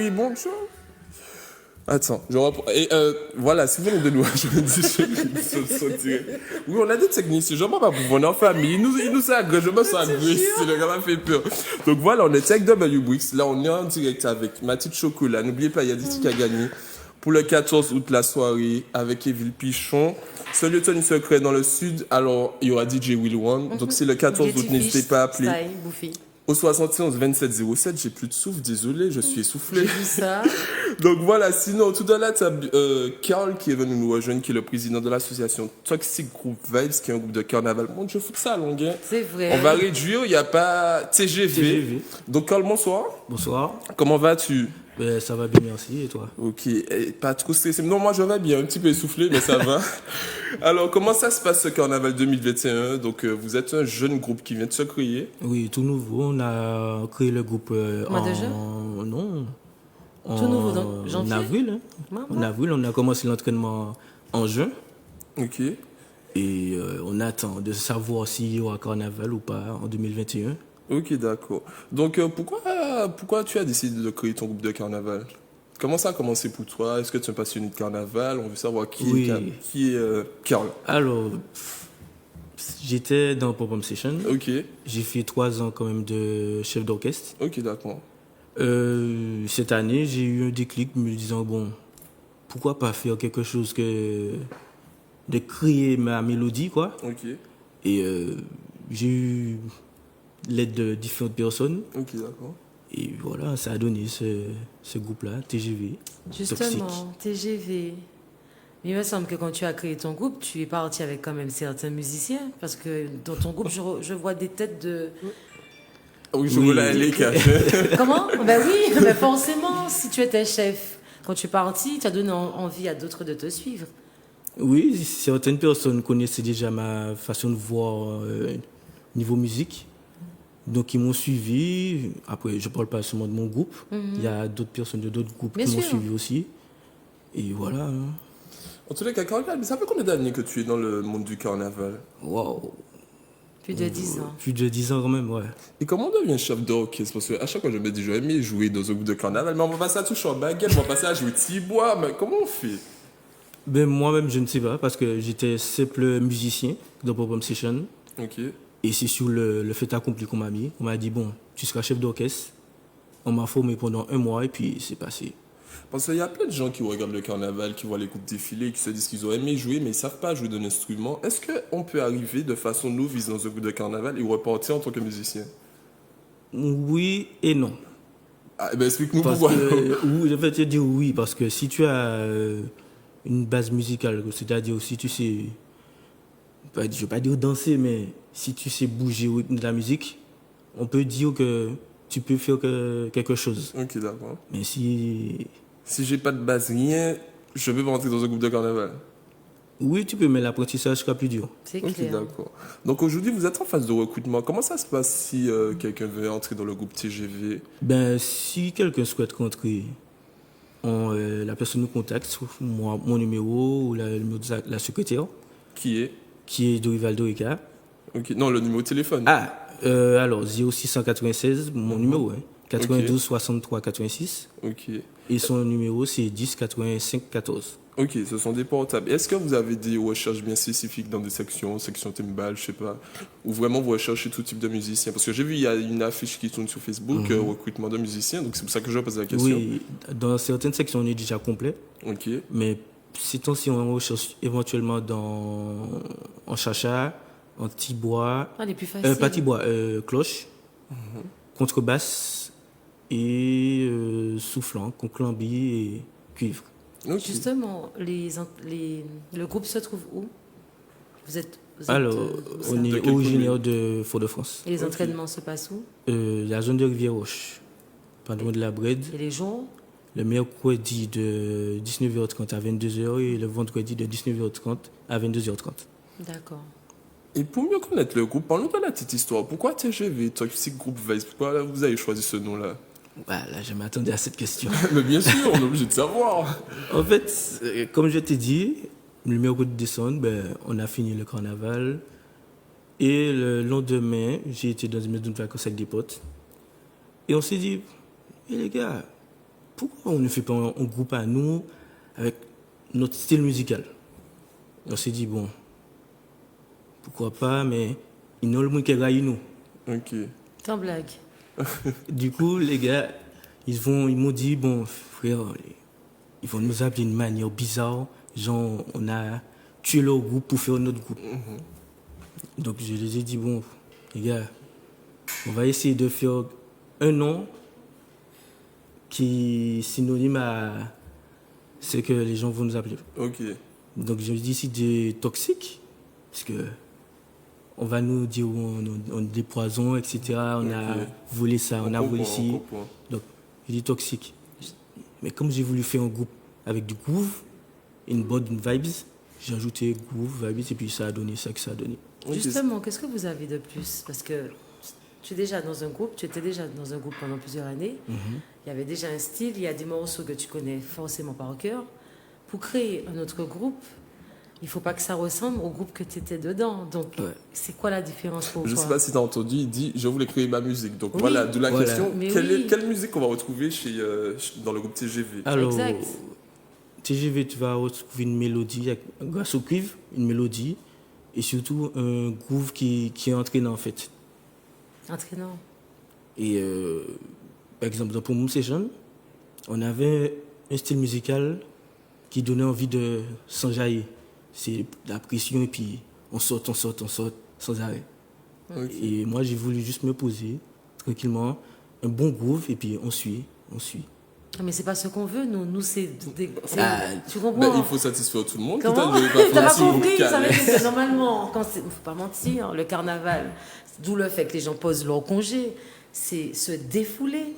Oui, bonjour. Attends, je reprends. Et voilà, si vous venez de nous rejoindre, oui, on a des techniciens. Je ne sais pas pour on est en famille. Il nous agresse, je me sens agressé. Le gars m'a fait peur. Donc voilà, on est avec W-Brix. Là, on est en direct avec Mathilde Chocolat. N'oubliez pas, il y a des tickets à gagner. Pour le 14 août, la soirée avec Evil Pichon. Seul lieutenant secret dans le sud. Alors, il y aura DJ Will One. Donc, c'est le 14 août. N'hésitez pas à appeler. Style, Bouffi. Au 71 27 07, j'ai plus de souffle, désolé, je suis essoufflé. J'ai vu ça. Donc voilà, sinon, tout à l'heure, tu as Carl qui est venu nous rejoindre, qui est le président de l'association Toxic Group Vibes, qui est un groupe de carnaval. Mon Dieu, faut que ça longue. Hein. C'est vrai. On va réduire, il n'y a pas TGV. Donc Carl, bonsoir. Bonsoir. Comment vas-tu? Ben, ça va bien, merci. Et toi? Ok, et pas trop stressé. Non, moi je vais bien, un petit peu essoufflé, mais ça va. Alors, comment ça se passe ce carnaval 2021? Donc, vous êtes un jeune groupe qui vient de se créer. Oui, tout nouveau. On a créé le groupe Mois de juin? Non. Tout nouveau, donc janvier? En avril. Hein. En avril, on a commencé l'entraînement en juin. Ok. Et on attend de savoir s'il y aura carnaval ou pas en 2021. Ok, d'accord. Donc, pourquoi tu as décidé de créer ton groupe de carnaval? Comment ça a commencé pour toi? Est-ce que tu es un passionné de carnaval? On veut savoir qui est Carl. Alors, j'étais dans Pop-Up Session. Ok, J'ai fait 3 ans quand même de chef d'orchestre. ok, d'accord. Cette année, j'ai eu un déclic me disant, bon, pourquoi pas faire quelque chose de créer ma mélodie, quoi. Ok, Et j'ai eu l'aide de différentes personnes. ok, d'accord. Et voilà, ça a donné ce groupe-là, TGV. Justement, Toxic. TGV. Mais il me semble que quand tu as créé ton groupe, tu es parti avec quand même certains musiciens. Parce que dans ton groupe, je vois des têtes de... Oui, je voulais aller Comment? Ben oui, mais forcément, si tu étais chef, quand tu es parti, tu as donné envie à d'autres de te suivre. Oui, certaines personnes connaissaient déjà ma façon de voir niveau musique. Donc, ils m'ont suivi. Après, je ne parle pas seulement de mon groupe. Il y a d'autres personnes de d'autres groupes Bien qui m'ont sûr. suivi aussi. Et voilà. En tous les cas, Carl, ça fait combien d'années que tu es dans le monde du carnaval? Waouh. Plus de 10 ans. Plus de 10 ans quand même, ouais. Et comment on devient chef d'orchestre? Parce qu'à chaque fois, je me dis, j'aurais aimé jouer dans un groupe de carnaval, mais on va passer à toucher en baguette, on va passer à jouer Tibois. Mais comment on fait? Ben, moi-même, je ne sais pas, parce que j'étais simple musicien dans Pop Session. Ok. Et c'est sur le fait accompli qu'on m'a mis. On m'a dit, bon, tu seras chef d'orchestre. On m'a formé pendant 1 mois et puis c'est passé. Parce qu'il y a plein de gens qui regardent le carnaval, qui voient les groupes défiler, qui se disent qu'ils auraient aimé jouer, mais ils ne savent pas jouer d'un instrument. Est-ce qu'on peut arriver de façon novice dans un groupe de carnaval et repartir en tant que musicien? Oui et non. Ah, ben explique-nous Parce pourquoi. que, oui, je vais te dire oui, parce que si tu as une base musicale, c'est-à-dire si tu sais, je ne vais pas dire danser, mais si tu sais bouger au rythme de la musique, on peut dire que tu peux faire quelque chose. Ok, d'accord. Mais si... Si j'ai pas de base, rien, je peux pas rentrer dans un groupe de carnaval. Oui, tu peux, mais l'apprentissage sera plus dur. C'est Ok, clair. d'accord. Donc aujourd'hui, vous êtes en phase de recrutement. Comment ça se passe si quelqu'un veut entrer dans le groupe TGV? Ben, si quelqu'un souhaite rentrer, la personne nous contacte sur mon numéro ou le numéro de la secrétaire, Qui est? qui est Dorivaldo Eka. Ok, non, le numéro de téléphone. Alors 0696, mon numéro, hein, 92 Ok. 63 86. Ok. Et son numéro, c'est 10 85 14. Ok, ce sont des portables. Est-ce que vous avez des recherches bien spécifiques dans des sections, section timbal, je sais pas, ou vraiment vous recherchez tout type de musicien? Parce que j'ai vu, il y a une affiche qui tourne sur Facebook, recrutement de musiciens, donc c'est pour ça que je pose la question. Oui, dans certaines sections, on est déjà complet, Ok, mais ces temps-ci, on recherche éventuellement en chacha, en tibois, Ah, les plus faciles. pas tibois, cloche, contrebasse et soufflant, conclambi et cuivre. ok. Justement, le groupe se trouve où? Vous êtes Alors, vous on de est quelle originaire de Fort-de-France. Et les entraînements se passent où? La zone de Rivière-Roche, pas loin de la Brède. Et les jours? Le mercredi de 19h30 à 22h et le vendredi de 19h30 à 22h30. D'accord. Et pour mieux connaître le groupe, parlons de la petite histoire. Pourquoi TGV, Toxic Group Vice? Pourquoi vous avez choisi ce nom-là? Voilà, je m'attendais à cette question. Mais bien sûr, on est obligé de savoir. En fait, comme je t'ai dit, le mercredi de décembre, on a fini le carnaval. Et le lendemain, j'ai été dans une maison de vacances avec des potes. Et on s'est dit, les gars, pourquoi on ne fait pas un groupe à nous avec notre style musical? Et on s'est dit, bon, pourquoi pas, mais il y a le monde qui raille nous. Ok. Sans blague. Du coup, les gars, ils m'ont dit, bon, frère, ils vont nous appeler d'une manière bizarre. Genre, on a tué leur groupe pour faire notre groupe. Donc, je les ai dit, bon, les gars, on va essayer de faire un nom qui est synonyme à ce que les gens vont nous appeler. Ok. Donc, j'ai décidé toxique, parce que on va nous dire on des poisons, etc. On a volé ça, on a volé ici. Donc, j'ai dit toxique. Mais comme j'ai voulu faire un groupe avec du groove, une bonne vibes, j'ai ajouté groove, vibes, et puis ça a donné ça que ça a donné. Justement, qu'est-ce que vous avez de plus? Parce que tu es déjà dans un groupe, tu étais déjà dans un groupe pendant plusieurs années. Il y avait déjà un style, il y a des morceaux que tu connais forcément par cœur. Pour créer un autre groupe, il ne faut pas que ça ressemble au groupe que tu étais dedans. Donc, c'est quoi la différence pour Je ne toi? sais pas si tu as entendu, il dit je voulais créer ma musique. Donc Oui. voilà, de la Voilà. question, Mais quelle, oui. quelle musique on va retrouver dans le groupe TGV? Alors, Exact. TGV, tu vas retrouver une mélodie, grâce au cuivre, une mélodie, et surtout un groove qui est entraînant en fait. Entraînant. Et par exemple, dans Pom Session, on avait un style musical qui donnait envie de s'enjailler. C'est la pression et puis on saute sans arrêt. Ok. Et moi, j'ai voulu juste me poser tranquillement, un bon groove et puis on suit. Ah, mais c'est pas ce qu'on veut, nous c'est... tu comprends? Ben, il faut satisfaire tout le monde. Comment? Tout à l'heure, T'as pas si vous compris, calez. ça veut dire que normalement, faut pas mentir, le carnaval, d'où le fait que les gens posent leur congé, c'est se défouler.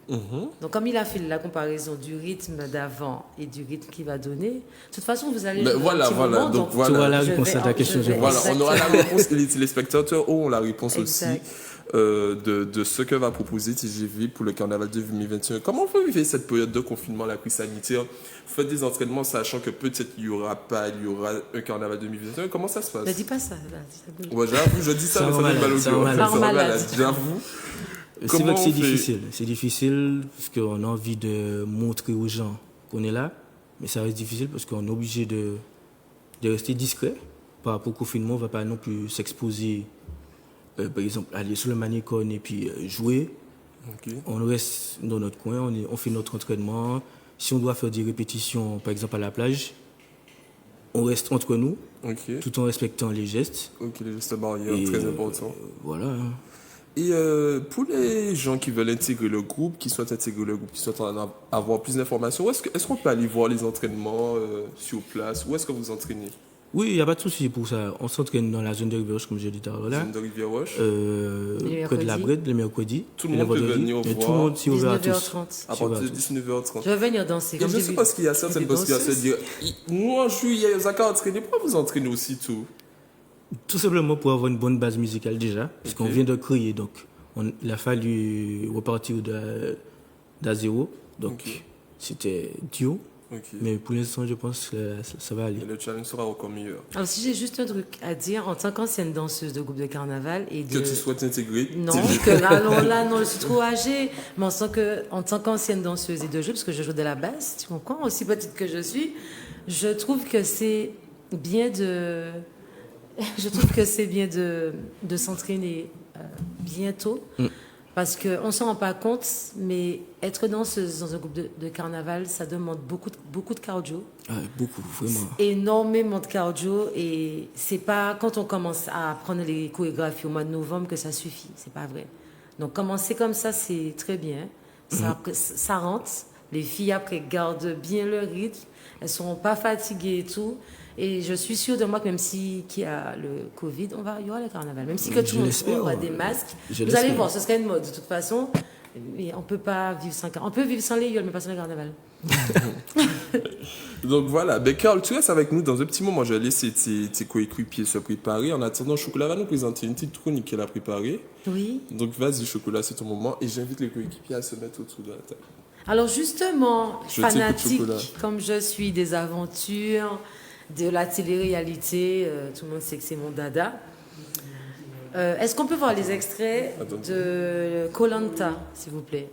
Donc, comme il a fait la comparaison du rythme d'avant et du rythme qu'il va donner, de toute façon, vous allez... Mais jouer un voilà, petit voilà, moment, donc Tu vois voilà. la je réponse vais- à ta question. je vais- Voilà, on aura la Exactement. réponse, et les téléspectateurs auront la réponse Exact. aussi de ce que va proposer TGV pour le carnaval de 2021. Comment vous vivez cette période de confinement, la crise sanitaire? Vous faites des entraînements sachant que peut-être il y aura un carnaval 2021. Comment ça se passe? Ne dis pas ça. Là, dis ça. Ouais, j'avoue, je dis ça, Ça mais rend ça donne malade, mal au ça cœur. rend malade. Ça rend Malade. malade, j'avoue. C'est Comment vrai que c'est on fait? difficile. C'est difficile parce qu'on a envie de montrer aux gens qu'on est là, mais ça reste difficile parce qu'on est obligé de rester discret. Par rapport au confinement, on ne va pas non plus s'exposer, par exemple, aller sur le manicône et puis jouer. Ok. On reste dans notre coin, on fait notre entraînement. Si on doit faire des répétitions, par exemple à la plage, on reste entre nous, Ok. tout en respectant les gestes. Ok, les gestes barrières, Et, très important. Voilà. hein. Et pour les gens qui veulent intégrer le groupe, qui souhaitent intégrer le groupe, qui souhaitent en avoir plus d'informations, est-ce qu'on peut aller voir les entraînements sur place? Où est-ce que vous entraînez? Oui, il n'y a pas de souci pour ça. On s'entraîne dans la zone de Rivière-Roche, comme j'ai dit tout à l'heure. Zone de Rivière-Roche. Près de la Brède, le mercredi. Tout le et monde peut vendredi. venir Et tout voir. le monde s'y ouvert à tous. 19h30. À C'est partir vrai, de tous. 19h30. Je vais venir danser. Et Comme je j'ai sais vu- pas ce qu'il y a certaines des personnes qui danseuses. se dire moi je suis Yayosaka entraîné, pourquoi vous entraînez aussitôt? Tout simplement pour avoir une bonne base musicale déjà, parce qu'on Ok. vient de créer, donc il a fallu repartir d'à zéro. Donc Ok. c'était duo, Ok. mais pour l'instant je pense que ça va aller. Et le challenge sera encore meilleur. Alors, si j'ai juste un truc à dire, en tant qu'ancienne danseuse de groupe de carnaval et Que de... tu souhaites intégrer. Non, TGV. que là, non, je suis trop âgée. Mais en tant qu'ancienne danseuse et de jeu, parce que je joue de la basse, tu comprends, aussi petite que je suis, je trouve que c'est bien de... Je trouve que c'est bien de s'entraîner bientôt. Parce qu'on ne s'en rend pas compte, mais être danseuse dans un groupe de carnaval, ça demande beaucoup de cardio. Ah, beaucoup, vraiment. Énormément de cardio, et c'est pas quand on commence à apprendre les chorégraphies au mois de novembre que ça suffit, c'est pas vrai. Donc commencer comme ça, c'est très bien, ça rentre, les filles après gardent bien leur rythme, elles seront pas fatiguées et tout, et je suis sûre de moi que même si qu'il y a le Covid, il y aura le carnaval, même si que Je tout le monde l'espère, aura des masques, je vous allez l'espère. voir, ce serait une mode de toute façon, mais on peut pas vivre sans on peut vivre sans les gueules, mais pas sans le carnaval. Donc voilà, ben Carl, tu restes avec nous dans un petit moment. Je vais laisser tes coéquipiers se préparer. En attendant, Chocolat va nous présenter une petite chronique qu'elle a préparée. Oui. Donc vas-y, Chocolat, c'est ton moment. Et j'invite les coéquipiers à se mettre autour de la table. Alors justement, Je t'écoute, fanatique Chocolat. comme je suis des aventures, de la télé-réalité, tout le monde sait que c'est mon dada. Est-ce qu'on peut voir les extraits Attendez. de Koh-Lanta, s'il vous plaît?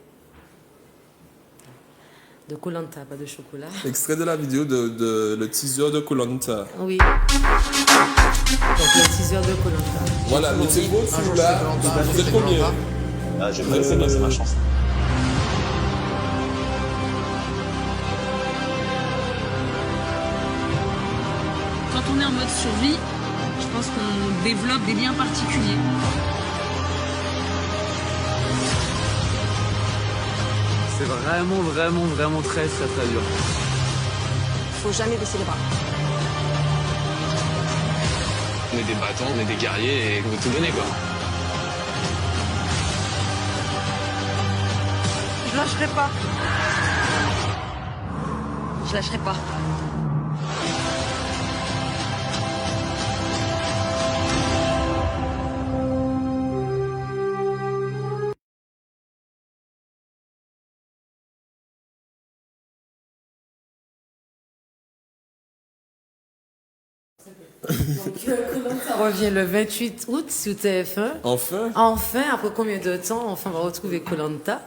De Koh-Lanta, pas de chocolat. Extrait de la vidéo de le teaser de Koh Lanta. Oui. Donc le teaser de Koh-Lanta. Voilà, mettez-vous autour là. Vous êtes combien? Je me c'est bien, c'est ma chance. Quand on est en mode survie, je pense qu'on développe des liens particuliers. C'est vraiment très dur. Faut jamais baisser les bras. On est des battants, on est des guerriers et on veut tout donner quoi. Je lâcherai pas. Je lâcherai pas. Ça revient le 28 août sur TF1. Enfin, Enfin, après combien de temps, enfin, on va retrouver Koh-Lanta.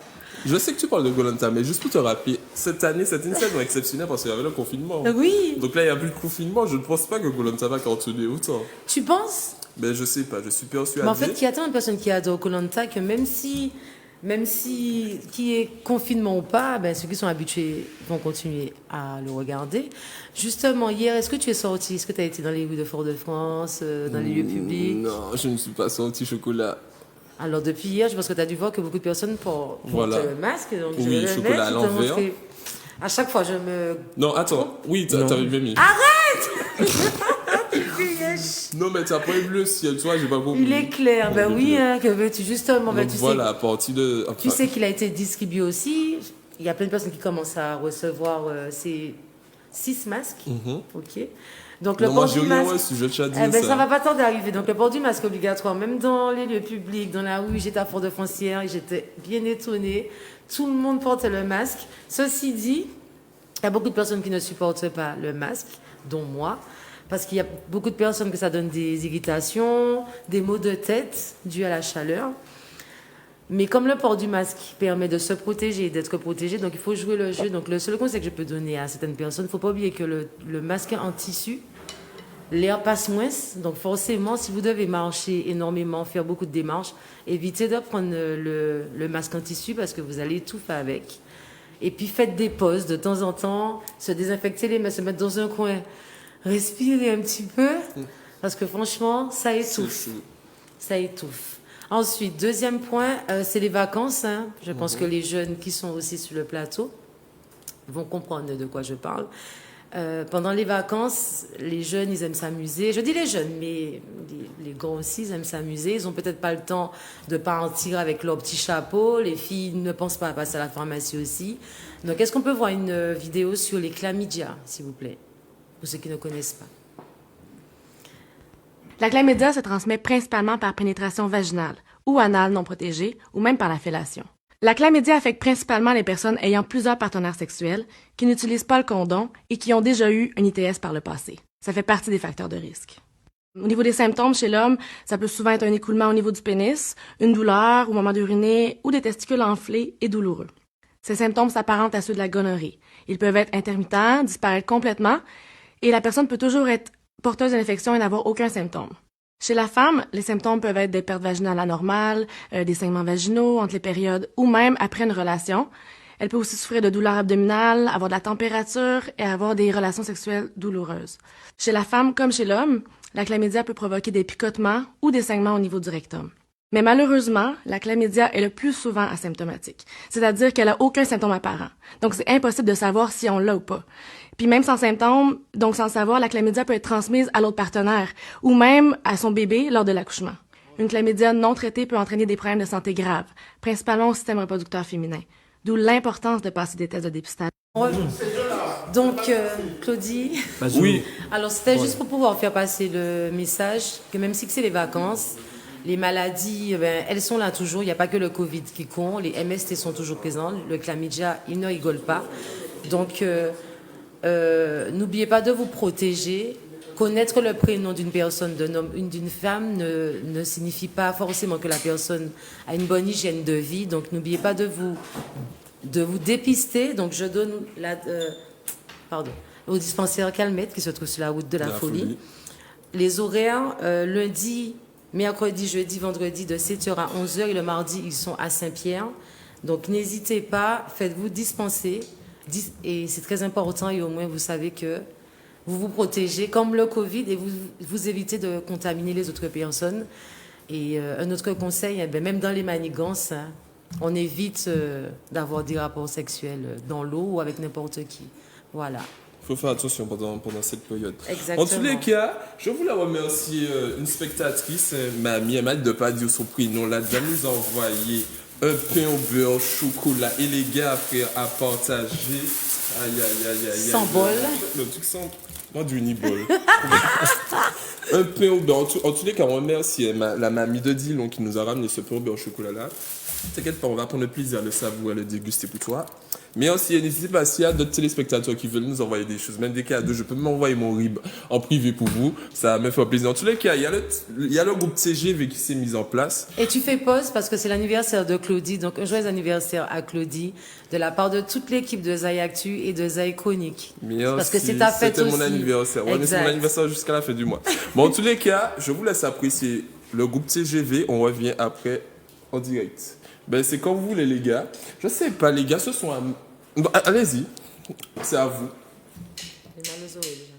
je sais que tu parles de Koh Lanta, mais juste pour te rappeler, cette année, c'était une saison exceptionnelle parce qu'il y avait le confinement. Oui, Donc là, il n'y a plus de confinement. Je ne pense pas que Koh Lanta va continuer autant. tu penses? Ben, je sais pas, je suis persuadé. Mais en fait, il y a tellement de personnes qui adorent Koh-Lanta que même si qu'il y ait confinement ou pas, ben, ceux qui sont habitués vont continuer à le regarder. Justement, hier, est-ce que tu es sorti? Est-ce que tu as été dans les rues de Fort-de-France, dans les lieux publics? Non, je ne suis pas sorti chocolat. Alors, depuis hier, je pense que tu as dû voir que beaucoup de personnes portent Voilà. le masque. Donc je Oui, vais le chocolat mettre à pour te l'envers. montrer. À chaque fois, je me... Non, attends. Oui, Non. t'avais bien mis. Tu fais un Non, mais tu as pas vu le ciel, tu vois, j'ai pas compris. Il est clair, ben oui, hein, que veux-tu justement. Ben, Donc tu voilà, sais, à partir de... tu sais qu'il a été distribué aussi. Il y a plein de personnes qui commencent à recevoir ces 6 masques. Ok. Donc le Non, moi port j'ai du rien masque, reçu, je tiens à eh dire ben, ça. ça va pas tarder à arriver. Donc le port du masque obligatoire, même dans les lieux publics, dans la rue, j'étais à Fort-de-France et j'étais bien étonnée. Tout le monde portait le masque. Ceci dit, il y a beaucoup de personnes qui ne supportent pas le masque, dont moi, parce qu'il y a beaucoup de personnes que ça donne des irritations, des maux de tête dus à la chaleur. Mais comme le port du masque permet de se protéger et d'être protégé, donc il faut jouer le jeu. Donc le seul conseil que je peux donner à certaines personnes, il ne faut pas oublier que le masque en tissu, l'air passe moins. Donc forcément, si vous devez marcher énormément, faire beaucoup de démarches, évitez de prendre le masque en tissu parce que vous allez étouffer avec. Et puis faites des pauses de temps en temps, se désinfecter les mains, se mettre dans un coin, respirer un petit peu, parce que franchement, ça étouffe. Ça étouffe. Ensuite, deuxième point, c'est les vacances. Hein. Je pense que les jeunes qui sont aussi sur le plateau vont comprendre de quoi je parle. Pendant les vacances, les jeunes, ils aiment s'amuser. Je dis les jeunes, mais les grands aussi, ils aiment s'amuser. Ils n'ont peut-être pas le temps de partir avec leur petit chapeau. Les filles ne pensent pas à passer à la pharmacie aussi. Donc, est-ce qu'on peut voir une vidéo sur les chlamydia, s'il vous plaît, pour ceux qui ne connaissent pas? La chlamydia se transmet principalement par pénétration vaginale ou anale non protégée ou même par la fellation. La chlamydia affecte principalement les personnes ayant plusieurs partenaires sexuels qui n'utilisent pas le condom et qui ont déjà eu un ITS par le passé. Ça fait partie des facteurs de risque. Au niveau des symptômes chez l'homme, ça peut souvent être un écoulement au niveau du pénis, une douleur au moment d'uriner ou des testicules enflés et douloureux. Ces symptômes s'apparentent à ceux de la gonorrhée. Ils peuvent être intermittents, disparaître complètement et la personne peut toujours être porteuse de l'infection et n'avoir aucun symptôme. Chez la femme, les symptômes peuvent être des pertes vaginales anormales, des saignements vaginaux entre les périodes ou même après une relation. Elle peut aussi souffrir de douleurs abdominales, avoir de la température et avoir des relations sexuelles douloureuses. Chez la femme comme chez l'homme, la chlamydia peut provoquer des picotements ou des saignements au niveau du rectum. Mais malheureusement, la chlamydia est le plus souvent asymptomatique, c'est-à-dire qu'elle n'a aucun symptôme apparent. Donc c'est impossible de savoir si on l'a ou pas. Puis même sans symptômes, donc sans le savoir, la chlamydia peut être transmise à l'autre partenaire ou même à son bébé lors de l'accouchement. Une chlamydia non traitée peut entraîner des problèmes de santé graves, principalement au système reproducteur féminin, d'où l'importance de passer des tests de dépistage. Donc, Claudie, Oui. Alors c'était juste pour pouvoir faire passer le message que même si c'est les vacances, les maladies, elles sont là toujours. Il n'y a pas que le Covid qui compte. Les MST sont toujours présents. Le chlamydia, il ne rigole pas. Donc, n'oubliez pas de vous protéger. Connaître le prénom d'une personne, d'un homme, d'une femme ne signifie pas forcément que la personne a une bonne hygiène de vie. Donc, n'oubliez pas de vous dépister. Donc, je donne au dispensaire Calmette qui se trouve sur la route de la Folie. Les horaires, lundi, mercredi, jeudi, vendredi de 7h à 11h et le mardi, ils sont à Saint-Pierre. Donc, n'hésitez pas, faites-vous dispenser. Et c'est très important et au moins, vous savez que vous vous protégez comme le Covid et vous évitez de contaminer les autres personnes. Et un autre conseil, même dans les manigances, hein, on évite d'avoir des rapports sexuels dans l'eau ou avec n'importe qui. Voilà. Il faut faire attention pendant cette période. Exactement. En tous les cas, je voulais remercier une spectatrice, Mamie, elle m'a dit de ne pas dire son prénom, là, de nous envoyer un pain au beurre, chocolat, et les gars, frère, à partager. Aïe, aïe, aïe, aïe. Sans bol. Le truc sans... Moi, du unibol. Un pain au beurre. En tous les cas, on remercie la mamie de Dillon qui nous a ramené ce pain au beurre au chocolat là. T'inquiète pas, on va prendre le plaisir de le savourer, le déguster pour toi. Mais aussi, n'hésitez pas, s'il y a d'autres téléspectateurs qui veulent nous envoyer des choses, même des cadeaux, je peux m'envoyer mon RIB en privé pour vous. Ça me fait plaisir. En tous les cas, il y a le groupe TGV qui s'est mis en place. Et tu fais pause parce que c'est l'anniversaire de Claudie. Donc, un joyeux anniversaire à Claudie de la part de toute l'équipe de Zay Actu et de Zay Chronique. Merci. Parce que c'est ta fête aussi. C'était mon anniversaire. Ouais, mais c'est mon anniversaire jusqu'à la fin du mois. Bon, en tous les cas, je vous laisse apprécier le groupe TGV. On revient après en direct. Ben, c'est comme vous les gars. Je sais pas, les gars, ce sont... Bon, allez-y, c'est à vous. J'ai mal aux oreilles déjà.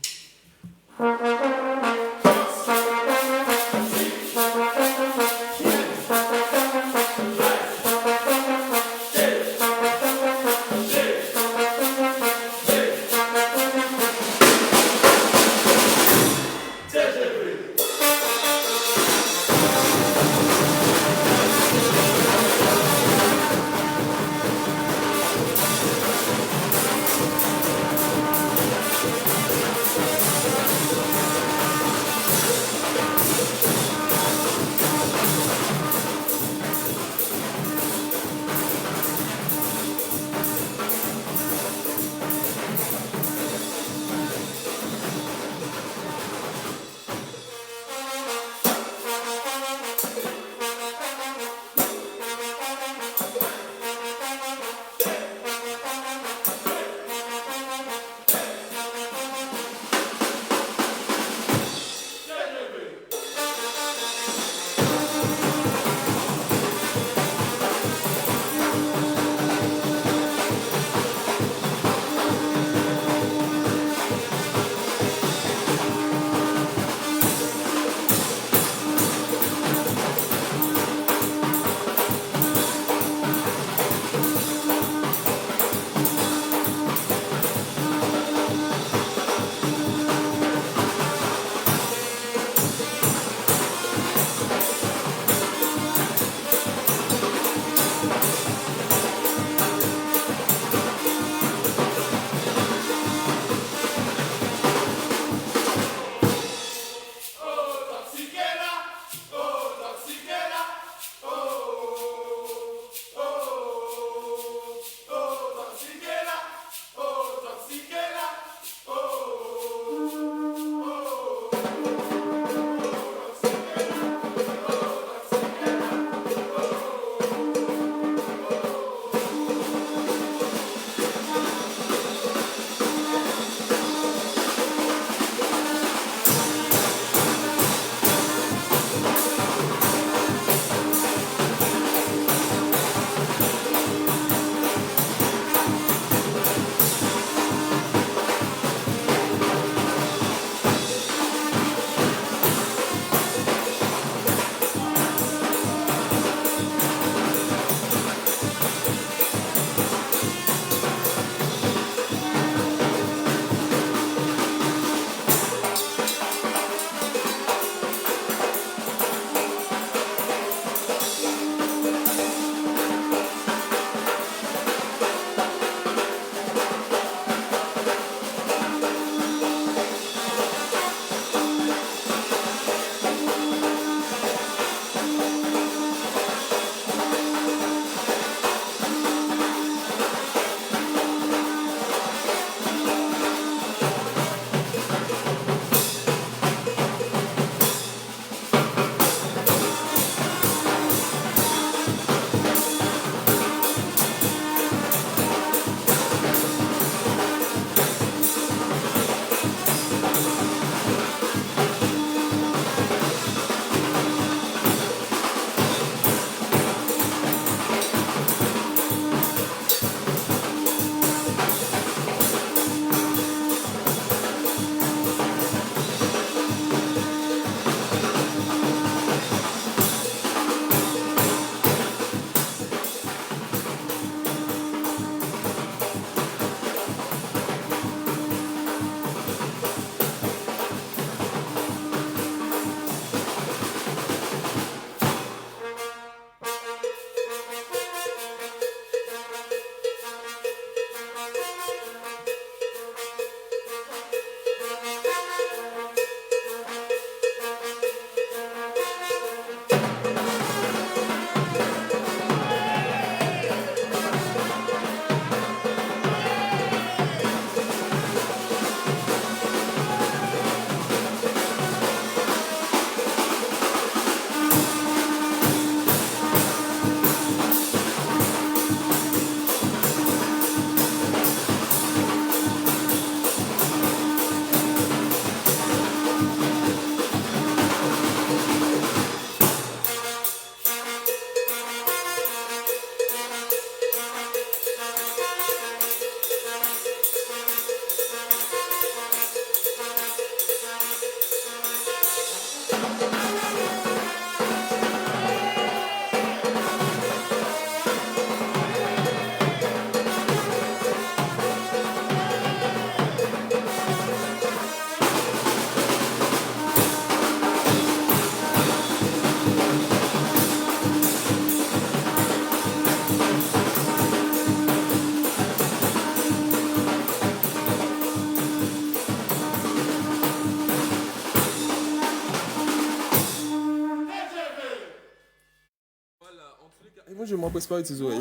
Et moi, je m'empresse pas avec tes oreilles.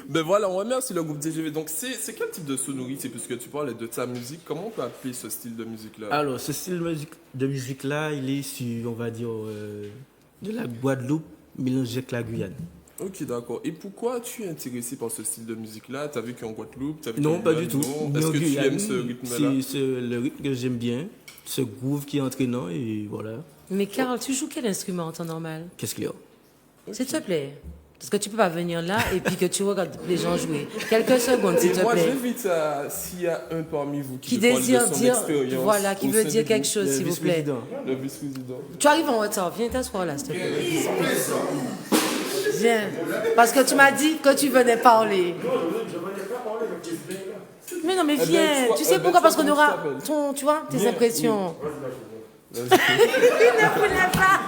Ben voilà, on remercie le groupe TGV. Donc, c'est quel type de sonorité? Puisque tu parlais de ta musique, comment on peut appeler ce style de musique-là? Alors, ce style de musique-là, il est sur, on va dire, de la Guadeloupe mélangé avec la Guyane. Ok, d'accord. Et pourquoi tu es intéressé par ce style de musique-là? T'as vu qu'en Guadeloupe, t'as vu Non, qu'en pas Guyane, du tout. non? Est-ce que tu aimes ce rythme-là? C'est le rythme que j'aime bien, ce groove qui est entraînant et voilà. Mais Carl, tu joues quel instrument en temps normal? Qu'est-ce qu'il y a? S'il te plaît. Parce que tu peux pas venir là et puis que tu regardes les gens jouer. Quelques secondes, s'il te Moi, plaît. j'invite s'il y a un parmi vous qui désire veut parler de son dire, expérience voilà, qui au veut sein dire du quelque groupe. chose, s'il vous plaît. Le vice-président. Tu arrives en retard, viens t'asseoir là, s'il te plaît. Viens. Parce que tu m'as dit que tu venais parler. Mais non, mais Eh ben, viens. sois- Tu sais eh ben, pourquoi? Parce sois qu'on comme aura tu t'appelles. ton, tu vois, tes Viens, impressions. oui. Il ne voulait pas.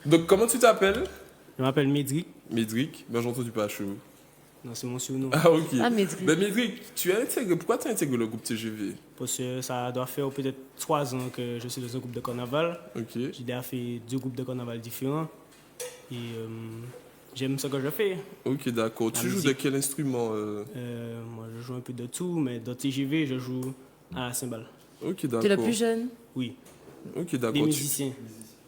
Donc, comment tu t'appelles? Je m'appelle Médric. Médric. Ben, j'ai entendu pas cheveux. Non, c'est mon surnom. Ah, ok. Ah, Médric. Ben, Médric, pourquoi tu as intégré le groupe TGV? Parce que ça doit faire peut-être 3 ans que je suis dans un groupe de carnaval. Ok. J'ai déjà fait 2 groupes de carnaval différents. Et j'aime ce que je fais. Ok, d'accord. La Tu joues de musique. quel instrument Moi, je joue un peu de tout, mais dans TGV, je joue à la cymbale. Ok, d'accord. Tu es le plus jeune? Oui. Ok, d'accord. Les musiciens.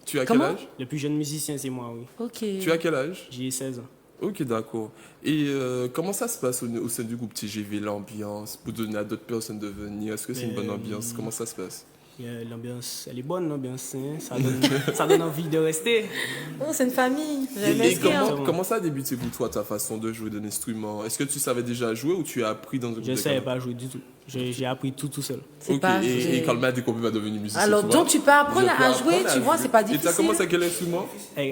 Tu as Comment? quel âge? Le plus jeune musicien, c'est moi, oui. Ok. Tu as quel âge? J'ai 16 ans. Ok, d'accord. Et comment ça se passe au sein du groupe TGV, l'ambiance, pour donner à d'autres personnes de venir? Est-ce que c'est une bonne ambiance? Comment ça se passe? L'ambiance, elle est bonne, l'ambiance. Hein. Ça donne envie de rester. Oh, c'est une famille. J'aime Et bien. comment ça a débuté pour toi, ta façon de jouer d'un instrument? Est-ce que tu savais déjà jouer ou tu as appris dans un groupe Je ne de savais carnaval? pas jouer du tout. J'ai appris tout seul. C'est Ok, pas- et j'ai- quand le m'a dit qu'on peut pas devenir musicien. Alors, tu donc, vois? tu peux apprendre Je peux à jouer, apprendre tu à vois, jouer. c'est pas Et tu as difficile. commencé à quel instrument?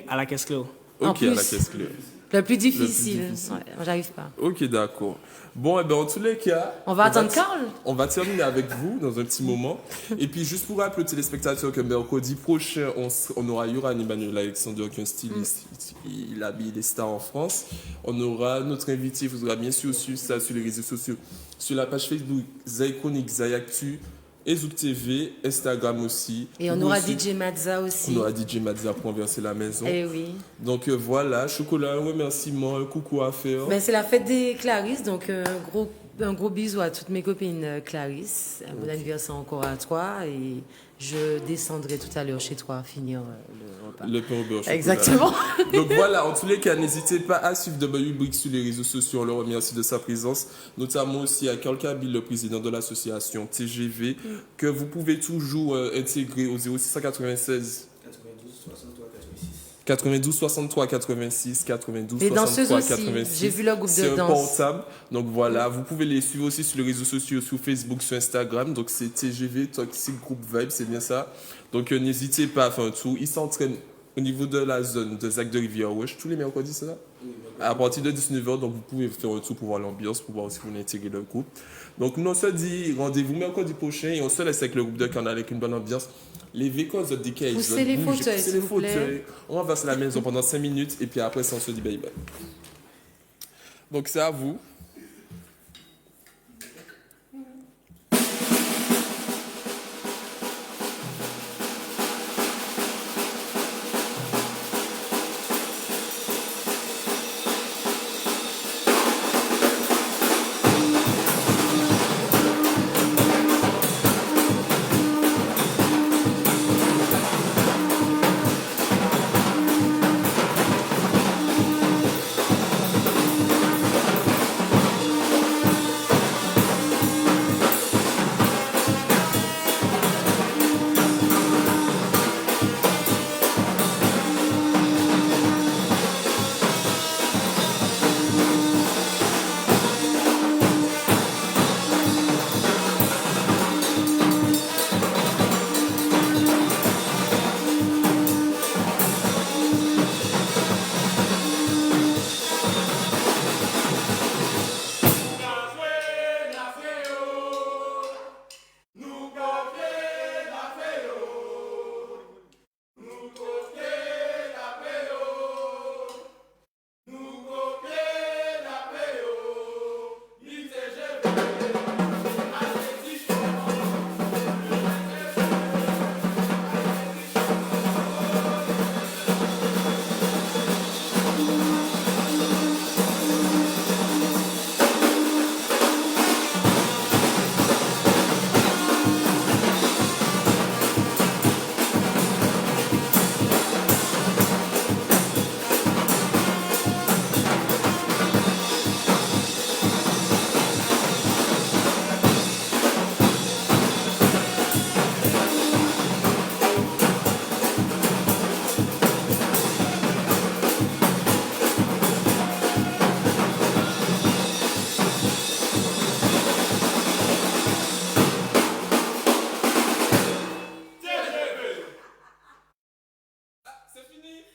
À la caisse claire. En Ok, à la plus. caisse claire. Le plus difficile. difficile. Ouais, j'arrive pas. Ok, d'accord. Bon, et ben en tous les cas... On va attendre Carl. On va terminer avec vous dans un petit moment. Et puis, juste pour rappeler aux téléspectateurs que mercredi prochain, on aura Yoran Emmanuel Alexander, qui est un styliste. Il habille des stars en France. On aura notre invité, vous aurez bien sûr suivre ça sur les réseaux sociaux. Sur la page Facebook, Zaïconic, Zayactu, Ezouk TV, Instagram aussi. Et on Vous aura aussi. DJ Mazza aussi. On aura DJ Mazza pour renverser la maison. Eh oui. Donc voilà, chocolat, un remerciement, un coucou à faire. Ben, c'est la fête des Clarisse, donc un gros bisou à toutes mes copines Clarisse. Un bon anniversaire encore à toi et je descendrai tout à l'heure chez toi finir le repas. Le pain au beurre chocolat. Exactement. Donc voilà, en tous les cas, n'hésitez pas à suivre W-Brick sur les réseaux sociaux. On le remercie de sa présence, notamment aussi à Carl Kabil, le président de l'association TGV, que vous pouvez toujours intégrer au 0696 92 63 86 92 Les danseuses 63 aussi. 86. J'ai vu leur groupe de C'est un danse. portable. Donc voilà, vous pouvez les suivre aussi sur les réseaux sociaux, sur Facebook, sur Instagram. Donc c'est TGV, Toxic Group Vibe, c'est bien ça. Donc n'hésitez pas à faire un tour. Ils s'entraînent au niveau de la zone de Zac de Rivière-Ouest tous les mercredis, c'est ça? À partir de 19h, donc vous pouvez faire un tour pour voir l'ambiance, pour voir si vous voulez intégrer le groupe. Donc nous on se dit rendez-vous mercredi prochain et on se laisse avec le groupe de Carnaval avec une bonne ambiance. Les vehicles of Decay, Poussez les fauteuils, s'il vous plaît. On va passer la maison pendant 5 minutes et puis après ça on se dit bye bye. Donc c'est à vous. fini.